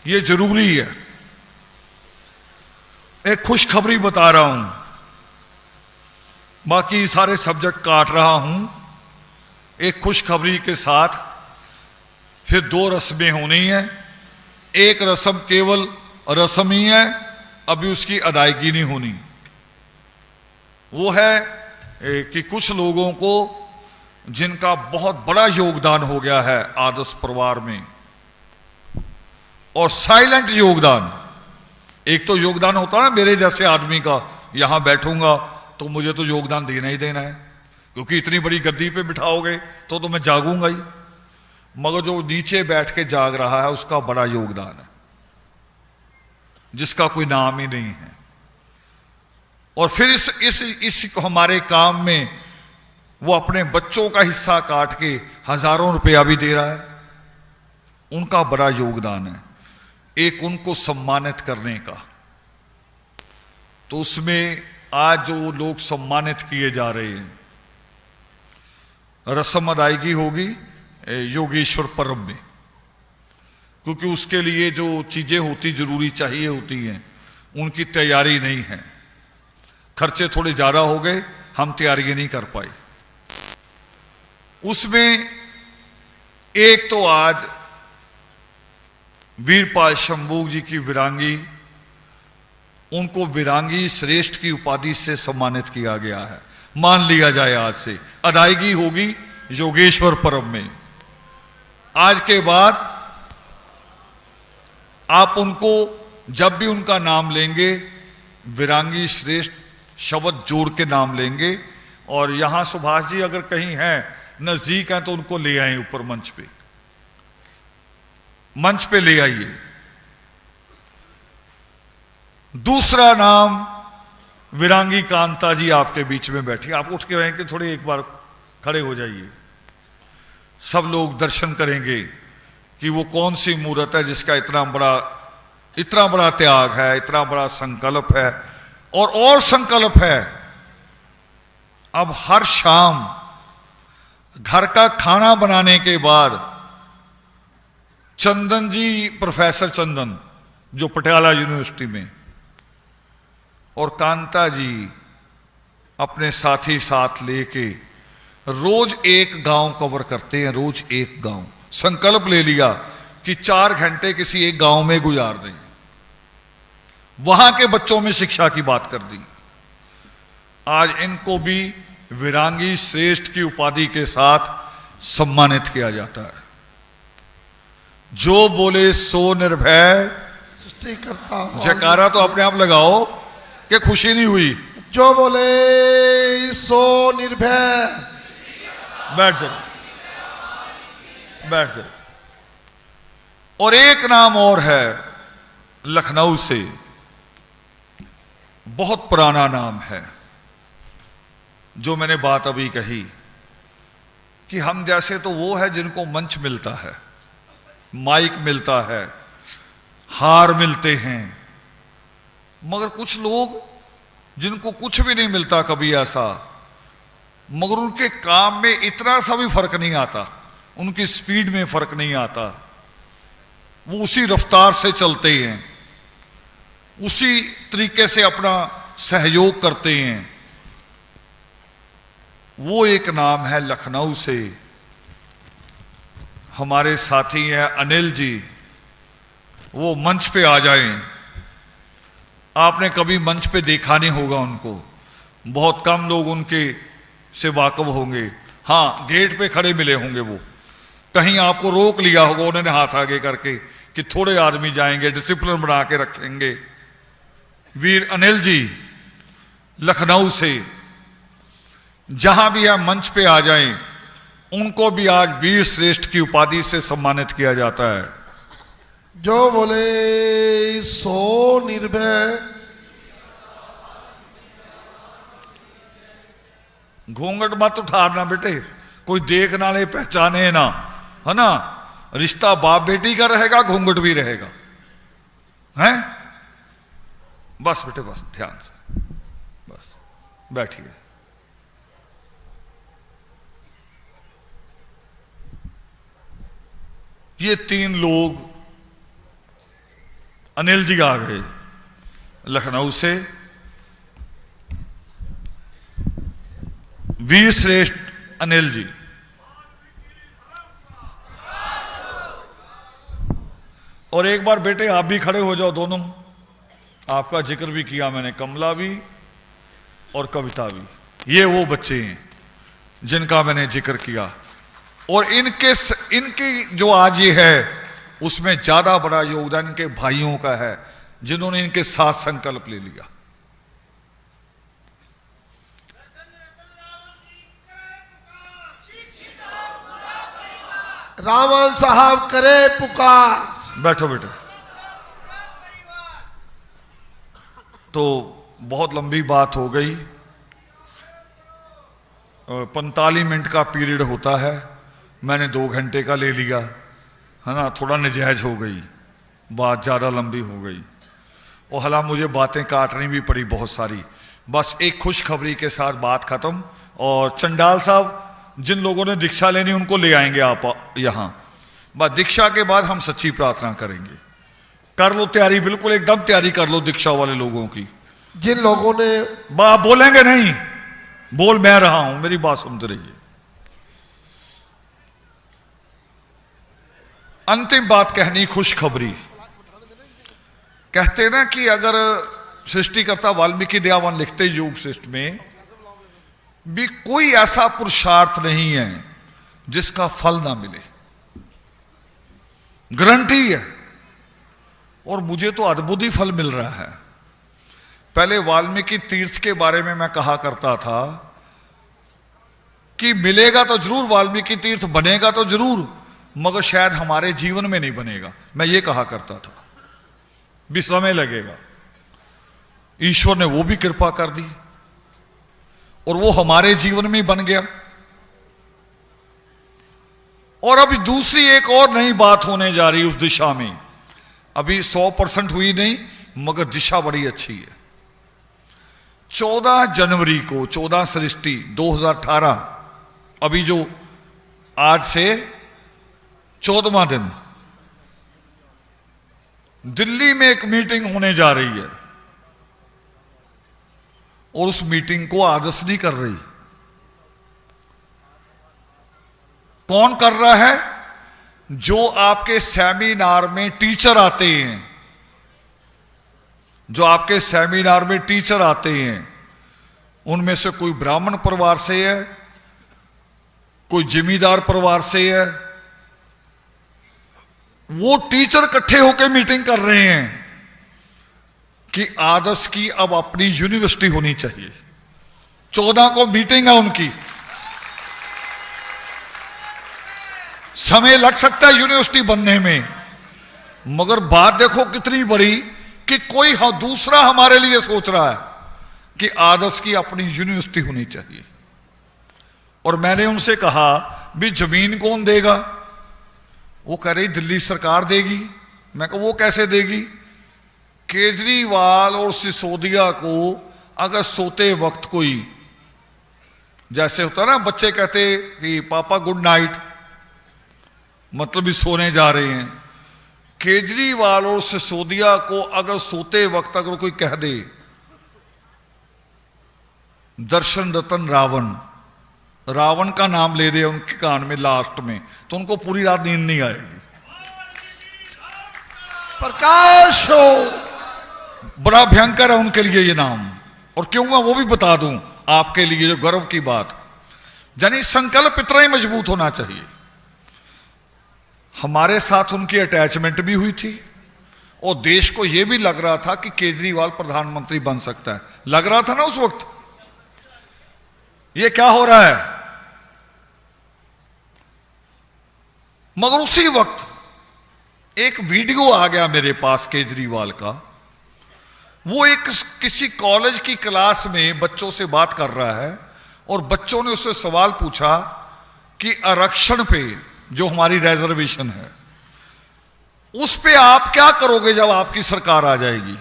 ये जरूरी है। एक खुशखबरी बता रहा हूं, बाकी सारे सब्जेक्ट काट रहा हूं एक खुशखबरी के साथ। फिर 2 रस्में होनी है। एक रस्म केवल रस्म ही है, अभी उसकी अदायगी नहीं होनी। वो है कि कुछ लोगों को जिनका बहुत बड़ा योगदान हो गया है आदर्श परिवार में, और साइलेंट योगदान। एक तो योगदान होता है ना मेरे जैसे आदमी का, यहां बैठूंगा तो मुझे तो योगदान देना ही देना है, क्योंकि इतनी बड़ी गद्दी पे बिठाओगे तो मैं जागूंगा ही। मगर जो नीचे बैठ के जाग रहा है उसका बड़ा योगदान है, जिसका कोई नाम ही नहीं है। और फिर इस हमारे काम में वो अपने बच्चों का हिस्सा काट के हजारों रुपया भी दे रहा है। उनका बड़ा योगदान है। एक उनको सम्मानित करने का, तो उसमें आज जो लोग सम्मानित किए जा रहे हैं, रस्म अदायगी होगी योगेश्वर परम में, क्योंकि उसके लिए जो चीजें होती जरूरी चाहिए होती हैं उनकी तैयारी नहीं है। खर्चे थोड़े ज्यादा हो गए, हम तैयारी नहीं कर पाए। उसमें एक तो आज वीरपाल शंभू जी की विरांगी, उनको विरांगी श्रेष्ठ की उपाधि से सम्मानित किया गया है। मान लिया जाए आज से अदायगी होगी योगेश्वर परम में। आज के बाद आप उनको जब भी उनका नाम लेंगे विरांगी श्रेष्ठ शब्द जोड़ के नाम लेंगे। और यहां सुभाष जी अगर कहीं हैं नजदीक हैं तो उनको ले आए ऊपर मंच पे ले आइए। दूसरा नाम विरांगी कांता जी आपके बीच में बैठी। आप उठ के रहेंगे, थोड़े एक बार खड़े हो जाइए। सब लोग दर्शन करेंगे कि वो कौन सी मूर्त है जिसका इतना बड़ा त्याग है, इतना बड़ा संकल्प है। और संकल्प है, अब हर शाम घर का खाना बनाने के बाद चंदन जी, प्रोफेसर चंदन जो पटियाला यूनिवर्सिटी में, और कांता जी अपने साथी साथ लेके रोज एक गांव कवर करते हैं। रोज एक गांव संकल्प ले लिया कि 4 घंटे किसी एक गांव में गुजार दें। वहां के बच्चों में शिक्षा की बात कर दी। आज इनको भी विरांगी श्रेष्ठ की उपाधि के साथ सम्मानित किया जाता है। जो बोले सो निर्भय, सृष्टि करता जयकारा तो अपने आप लगाओ कि खुशी नहीं हुई। जो बोले सो निर्भय। बैठ जाओ, बैठ जाओ। और एक नाम और है लखनऊ से, बहुत पुराना नाम है, जो मैंने बात अभी कही कि हम जैसे तो वो है जिनको मंच मिलता है, माइक मिलता है, हार मिलते हैं। मगर कुछ लोग जिनको कुछ भी नहीं मिलता कभी ऐसा, मगर उनके काम में इतना सा भी फर्क नहीं आता, उनकी स्पीड में फर्क नहीं आता। वो उसी रफ्तार से चलते हैं, उसी तरीके से अपना सहयोग करते हैं। वो एक नाम है लखनऊ से, हमारे साथी हैं अनिल जी। वो मंच पे आ जाएं। आपने कभी मंच पे देखा नहीं होगा उनको, बहुत कम लोग उनके से वाकिफ होंगे। हाँ, गेट पे खड़े मिले होंगे, वो कहीं आपको रोक लिया होगा उन्होंने हाथ आगे करके कि थोड़े आदमी जाएंगे, डिसिप्लिन बना के रखेंगे। वीर अनिल जी लखनऊ से, जहां भी आप मंच पे आ जाएं, उनको भी आज वीर श्रेष्ठ की उपाधि से सम्मानित किया जाता है। जो बोले सो निर्भय। घूंघट मत उठाना बेटे, कोई देख ना ले, पहचाने ना, है ना। रिश्ता बाप बेटी का रहेगा, घूंघट भी रहेगा, हैं। बस बेटे, बस ध्यान से, बस बैठिए। ये 3 लोग, अनिल जी आ गए लखनऊ से, वीर श्रेष्ठ अनिल जी। और एक बार बेटे आप भी खड़े हो जाओ दोनों, आपका जिक्र भी किया मैंने, कमला भी और कविता भी। ये वो बच्चे हैं जिनका मैंने जिक्र किया, और इनकी जो आज ये है उसमें ज्यादा बड़ा योगदान इनके भाइयों का है जिन्होंने इनके साथ संकल्प ले लिया। रावण साहब करे पुकार। बैठो बेटे। तो बहुत लंबी बात हो गई, 45 मिनट का पीरियड होता है, मैंने 2 घंटे का ले लिया, है ना। थोड़ा नजायज हो गई बात, ज़्यादा लंबी हो गई, और हालांकि मुझे बातें काटनी भी पड़ी बहुत सारी। बस एक खुशखबरी के साथ बात खत्म। और चंडाल साहब, जिन लोगों ने दीक्षा लेनी उनको ले आएंगे आप यहाँ। बस दीक्षा के बाद हम सच्ची प्रार्थना करेंगे। कर लो तैयारी, बिल्कुल एकदम तैयारी कर लो दीक्षा वाले लोगों की। जिन लोगों ने आप बोलेंगे नहीं, बोल मैं रहा हूं, मेरी बात सुनते रहिए। अंतिम बात कहनी, खुशखबरी। कहते ना कि अगर सृष्टिकर्ता वाल्मीकि दयावान लिखते योग सृष्टि में भी कोई ऐसा पुरुषार्थ नहीं है जिसका फल ना मिले, गारंटी है। और मुझे तो अद्भुत ही फल मिल रहा है। पहले वाल्मीकि तीर्थ के बारे में मैं कहा करता था कि मिलेगा तो जरूर, वाल्मीकि तीर्थ बनेगा तो जरूर, मगर शायद हमारे जीवन में नहीं बनेगा, मैं ये कहा करता था। भी समय लगेगा। ईश्वर ने वो भी कृपा कर दी और वो हमारे जीवन में बन गया। और अभी दूसरी एक और नई बात होने जा रही है उस दिशा में। अभी 100% हुई नहीं, मगर दिशा बड़ी अच्छी है। 14 जनवरी को, 14 सृष्टि 2018, अभी जो आज से 14वां दिन, दिल्ली में एक मीटिंग होने जा रही है। और उस मीटिंग को आदर्श नहीं कर रही। कौन कर रहा है? जो आपके सेमिनार में टीचर आते हैं, जो आपके सेमिनार में टीचर आते हैं, उनमें से कोई ब्राह्मण परिवार से है, कोई जमींदार परिवार से है। वो टीचर इकट्ठे होकर मीटिंग कर रहे हैं कि आदर्श की अब अपनी यूनिवर्सिटी होनी चाहिए। 14 को मीटिंग है उनकी। समय लग सकता है यूनिवर्सिटी बनने में, मगर बात देखो कितनी बड़ी कि कोई दूसरा हमारे लिए सोच रहा है कि आदर्श की अपनी यूनिवर्सिटी होनी चाहिए। और मैंने उनसे कहा भी जमीन कौन देगा? वो कह रही दिल्ली सरकार देगी। मैं कहा वो कैसे देगी? केजरीवाल और सिसोदिया को अगर सोते वक्त कोई, जैसे होता ना बच्चे कहते कि पापा गुड नाइट, मतलब भी सोने जा रहे हैं। केजरीवाल और सिसोदिया को अगर सोते वक्त अगर कोई कह दे दर्शन रतन रावण, रावण का नाम ले दे उनके कान में लास्ट में, तो उनको पूरी रात नींद नहीं आएगी। प्रकाश हो, बड़ा भयंकर है उनके लिए ये नाम। और क्यों मैं वो भी बता दूं आपके लिए, जो गर्व की बात, यानी संकल्प इतना ही मजबूत होना चाहिए। हमारे साथ उनकी अटैचमेंट भी हुई थी और देश को यह भी लग रहा था कि केजरीवाल प्रधानमंत्री बन सकता है। लग रहा था ना उस वक्त। ये क्या हो रहा है? मगर उसी वक्त एक वीडियो आ गया मेरे पास केजरीवाल का। वो एक किसी कॉलेज की क्लास में बच्चों से बात कर रहा है और बच्चों ने उससे सवाल पूछा कि आरक्षण पे, जो हमारी रिजर्वेशन है, उस पे आप क्या करोगे जब आपकी सरकार आ जाएगी?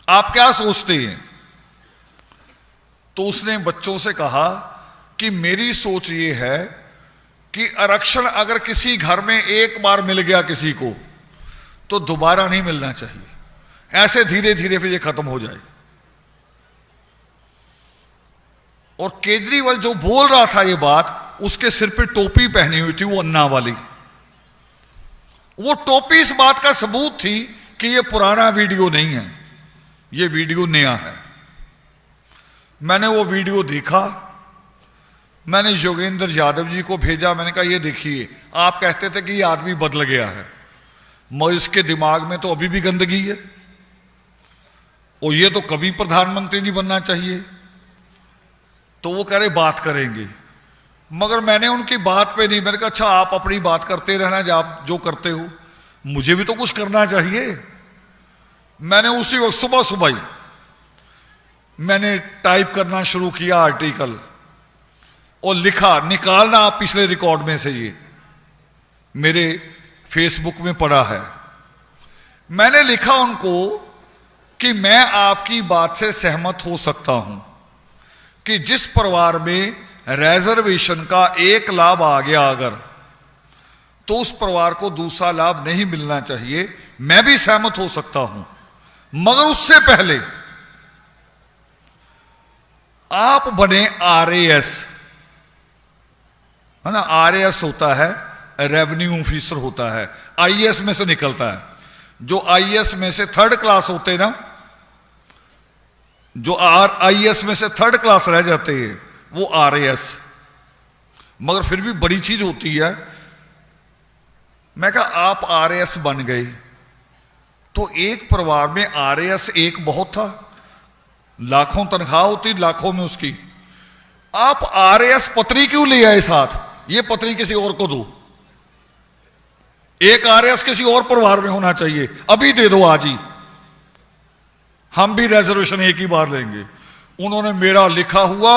आप क्या सोचते हैं? तो उसने बच्चों से कहा कि मेरी सोच ये है कि आरक्षण अगर किसी घर में एक बार मिल गया किसी को, तो दोबारा नहीं मिलना चाहिए। ऐसे धीरे धीरे फिर ये खत्म हो जाए। और केजरीवाल जो बोल रहा था ये बात, उसके सिर पे टोपी पहनी हुई थी, वो अन्ना वाली। वो टोपी इस बात का सबूत थी कि ये पुराना वीडियो नहीं है, ये वीडियो नया है। मैंने वो वीडियो देखा, मैंने योगेंद्र यादव जी को भेजा, मैंने कहा ये देखिए, आप कहते थे कि ये आदमी बदल गया है, मगर इसके दिमाग में तो अभी भी गंदगी है, और ये तो कभी प्रधानमंत्री नहीं बनना चाहिए। तो वो कह रहे बात करेंगे, मगर मैंने उनकी बात पे नहीं, मैंने कहा अच्छा आप अपनी बात करते रहना, आप जो करते हो, मुझे भी तो कुछ करना चाहिए। मैंने उसी वक्त सुबह सुबह ही मैंने टाइप करना शुरू किया आर्टिकल, और लिखा, निकालना आप पिछले रिकॉर्ड में से, ये मेरे फेसबुक में पड़ा है। मैंने लिखा उनको कि मैं आपकी बात से सहमत हो सकता हूं कि जिस परिवार में रिजर्वेशन का एक लाभ आ गया अगर, तो उस परिवार को दूसरा लाभ नहीं मिलना चाहिए, मैं भी सहमत हो सकता हूं, मगर उससे पहले आप बने आरएएस, है ना, आरएएस होता है रेवेन्यू ऑफिसर होता है, आईएएस में से निकलता है। जो आईएएस में से थर्ड क्लास होते ना, जो आईएएस में से थर्ड क्लास रह जाते हैं, वो आरएएस, मगर फिर भी बड़ी चीज होती है। मैं कहा आप आरएएस बन गए, तो एक परिवार में आरएएस एक बहुत था, लाखों तनख्वाह होती, लाखों में उसकी। आप आरएएस पत्री क्यों ले आए साथ? ये पत्री किसी और को दो, एक आरएएस किसी और परिवार में होना चाहिए, अभी दे दो आज ही, हम भी रिजर्वेशन एक ही बार लेंगे। उन्होंने मेरा लिखा हुआ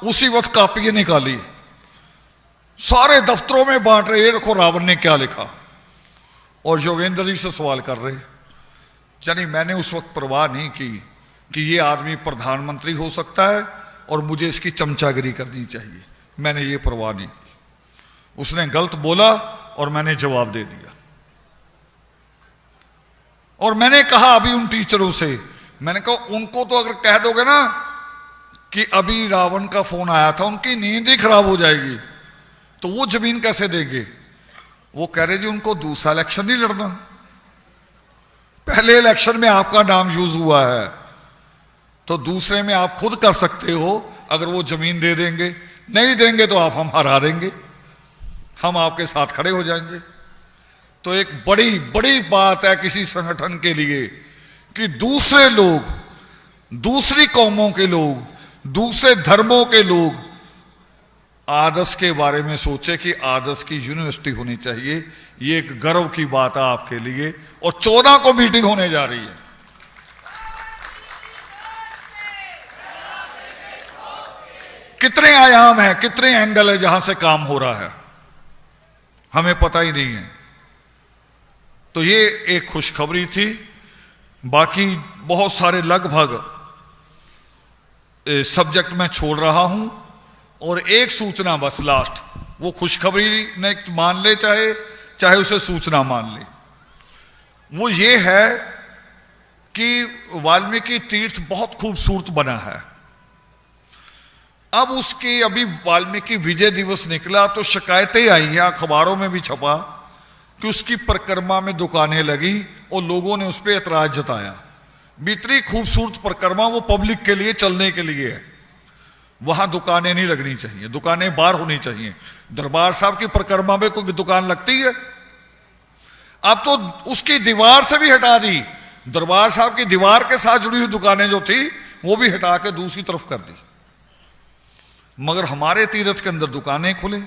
उसी वक्त कापियां निकाली, सारे दफ्तरों में बांट रहे, ये देखो रावण ने क्या लिखा, और योगेंद्र जी से सवाल कर रहे। यानी मैंने उस वक्त परवाह नहीं की कि ये आदमी प्रधानमंत्री हो सकता है और मुझे इसकी चमचागिरी करनी चाहिए, मैंने ये परवाह नहीं की। उसने गलत बोला और मैंने जवाब दे दिया। और मैंने कहा अभी उन टीचरों से, मैंने कहा उनको तो अगर कह दोगे ना कि अभी रावण का फोन आया था, उनकी नींद ही खराब हो जाएगी, तो वो जमीन कैसे देंगे? वो कह रहे जी उनको दूसरा इलेक्शन नहीं लड़ना, पहले इलेक्शन में आपका नाम यूज हुआ है, तो दूसरे में आप खुद कर सकते हो, अगर वो जमीन दे देंगे, नहीं देंगे तो आप हम हरा देंगे, हम आपके साथ खड़े हो जाएंगे। तो एक बड़ी बड़ी बात है किसी संगठन के लिए कि दूसरे लोग, दूसरी कौमों के लोग, दूसरे धर्मों के लोग आदर्श के बारे में सोचे कि आदर्श की यूनिवर्सिटी होनी चाहिए। ये एक गर्व की बात है आपके लिए। और 14 को मीटिंग होने जा रही है। कितने आयाम हैं, कितने एंगल है जहां से काम हो रहा है, हमें पता ही नहीं है। तो ये एक खुशखबरी थी। बाकी बहुत सारे लगभग सब्जेक्ट मैं छोड़ रहा हूं, और एक सूचना बस लास्ट, वो खुशखबरी ने मान ले चाहे उसे सूचना मान ले, वो ये है कि वाल्मीकि तीर्थ बहुत खूबसूरत बना है। अब उसकी अभी वाल्मीकि विजय दिवस निकला तो शिकायतें आई हैं, अखबारों में भी छपा कि उसकी परिक्रमा में दुकानें लगी और लोगों ने उस पर एतराज जताया। इतनी खूबसूरत परिक्रमा वो पब्लिक के लिए, चलने के लिए है, वहां दुकानें नहीं लगनी चाहिए, दुकानें बाहर होनी चाहिए। दरबार साहब की परिक्रमा में कोई दुकान लगती है? अब तो उसकी दीवार से भी हटा दी, दरबार साहब की दीवार के साथ जुड़ी हुई दुकानें जो थी वो भी हटा के दूसरी तरफ कर दी, मगर हमारे तीर्थ के अंदर दुकानें खुले।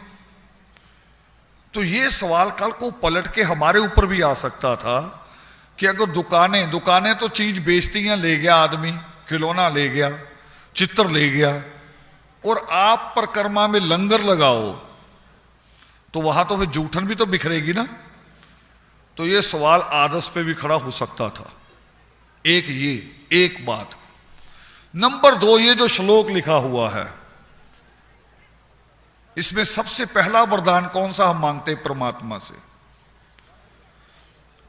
तो ये सवाल कल को पलट के हमारे ऊपर भी आ सकता था कि अगर दुकानें तो चीज बेचती हैं, ले गया आदमी, खिलौना ले गया, चित्र ले गया, और आप परिक्रमा में लंगर लगाओ तो वहां तो फिर जूठन भी तो बिखरेगी ना। तो ये सवाल आदर्श पे भी खड़ा हो सकता था। एक बात। नंबर 2, ये जो श्लोक लिखा हुआ है, इसमें सबसे पहला वरदान कौन सा हम मांगते परमात्मा से?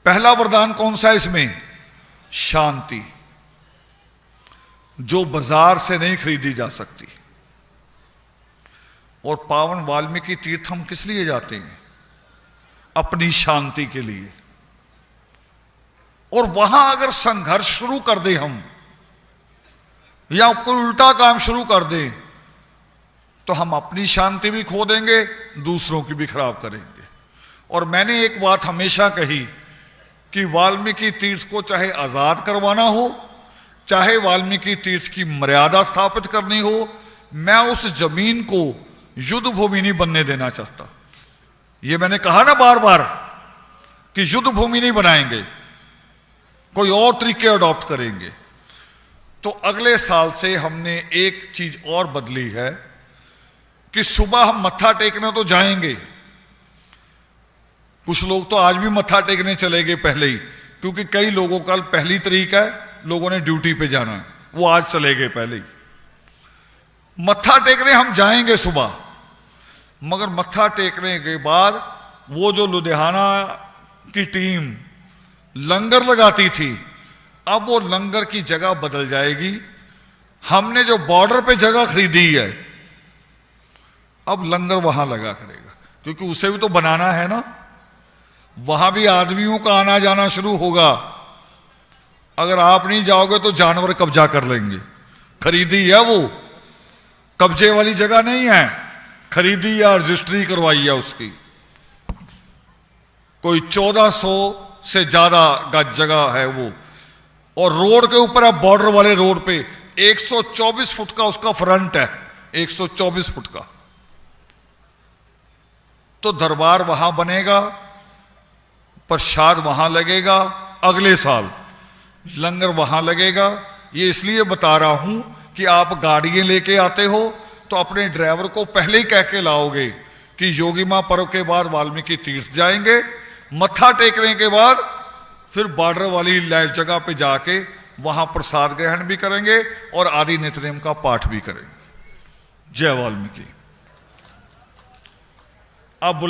पहला वरदान कौन सा है इसमें? शांति, जो बाजार से नहीं खरीदी जा सकती। और पावन वाल्मीकि तीर्थ हम किस लिए जाते हैं? अपनी शांति के लिए। और वहां अगर संघर्ष शुरू कर दे हम, या कोई उल्टा काम शुरू कर दे, तो हम अपनी शांति भी खो देंगे, दूसरों की भी खराब करेंगे। और मैंने एक बात हमेशा कही कि वाल्मीकि तीर्थ को चाहे आजाद करवाना हो, चाहे वाल्मीकि तीर्थ की मर्यादा स्थापित करनी हो, मैं उस जमीन को युद्ध भूमि नहीं बनने देना चाहता। ये मैंने कहा ना बार बार कि युद्ध भूमि नहीं बनाएंगे, कोई और तरीके अडॉप्ट करेंगे। तो अगले साल से हमने एक चीज और बदली है कि सुबह हम मत्था टेकने तो जाएंगे। कुछ लोग तो आज भी मत्था टेकने चले गए पहले ही, क्योंकि कई लोगों का पहली तारीख है, लोगों ने ड्यूटी पे जाना है, वो आज चले गए पहले ही। मत्था टेकने हम जाएंगे सुबह, मगर मत्था टेकने के बाद वो जो लुधियाना की टीम लंगर लगाती थी, अब वो लंगर की जगह बदल जाएगी। हमने जो बॉर्डर पे जगह खरीदी है, अब लंगर वहां लगा करेगा, क्योंकि उसे भी तो बनाना है ना। वहां भी आदमियों का आना जाना शुरू होगा। अगर आप नहीं जाओगे तो जानवर कब्जा कर लेंगे। खरीदी है वो, कब्जे वाली जगह नहीं है, खरीदी या रजिस्ट्री करवाई है उसकी। कोई 1400 से ज्यादा गज जगह है वो, और रोड के ऊपर है, बॉर्डर वाले रोड पे 124 फुट का उसका फ्रंट है, 124 फुट का। तो दरबार वहां बनेगा, प्रसाद वहां लगेगा, अगले साल लंगर वहां लगेगा। ये इसलिए बता रहा हूं कि आप गाड़ियां लेके आते हो तो अपने ड्राइवर को पहले ही कह के लाओगे कि योगी मां पर्व के बाद वाल्मीकि तीर्थ जाएंगे, मत्था टेकने के बाद फिर बॉर्डर वाली जगह पे जाके वहां प्रसाद ग्रहण भी करेंगे और आदि नित्यनेम का पाठ भी करेंगे। जय वाल्मीकि। अब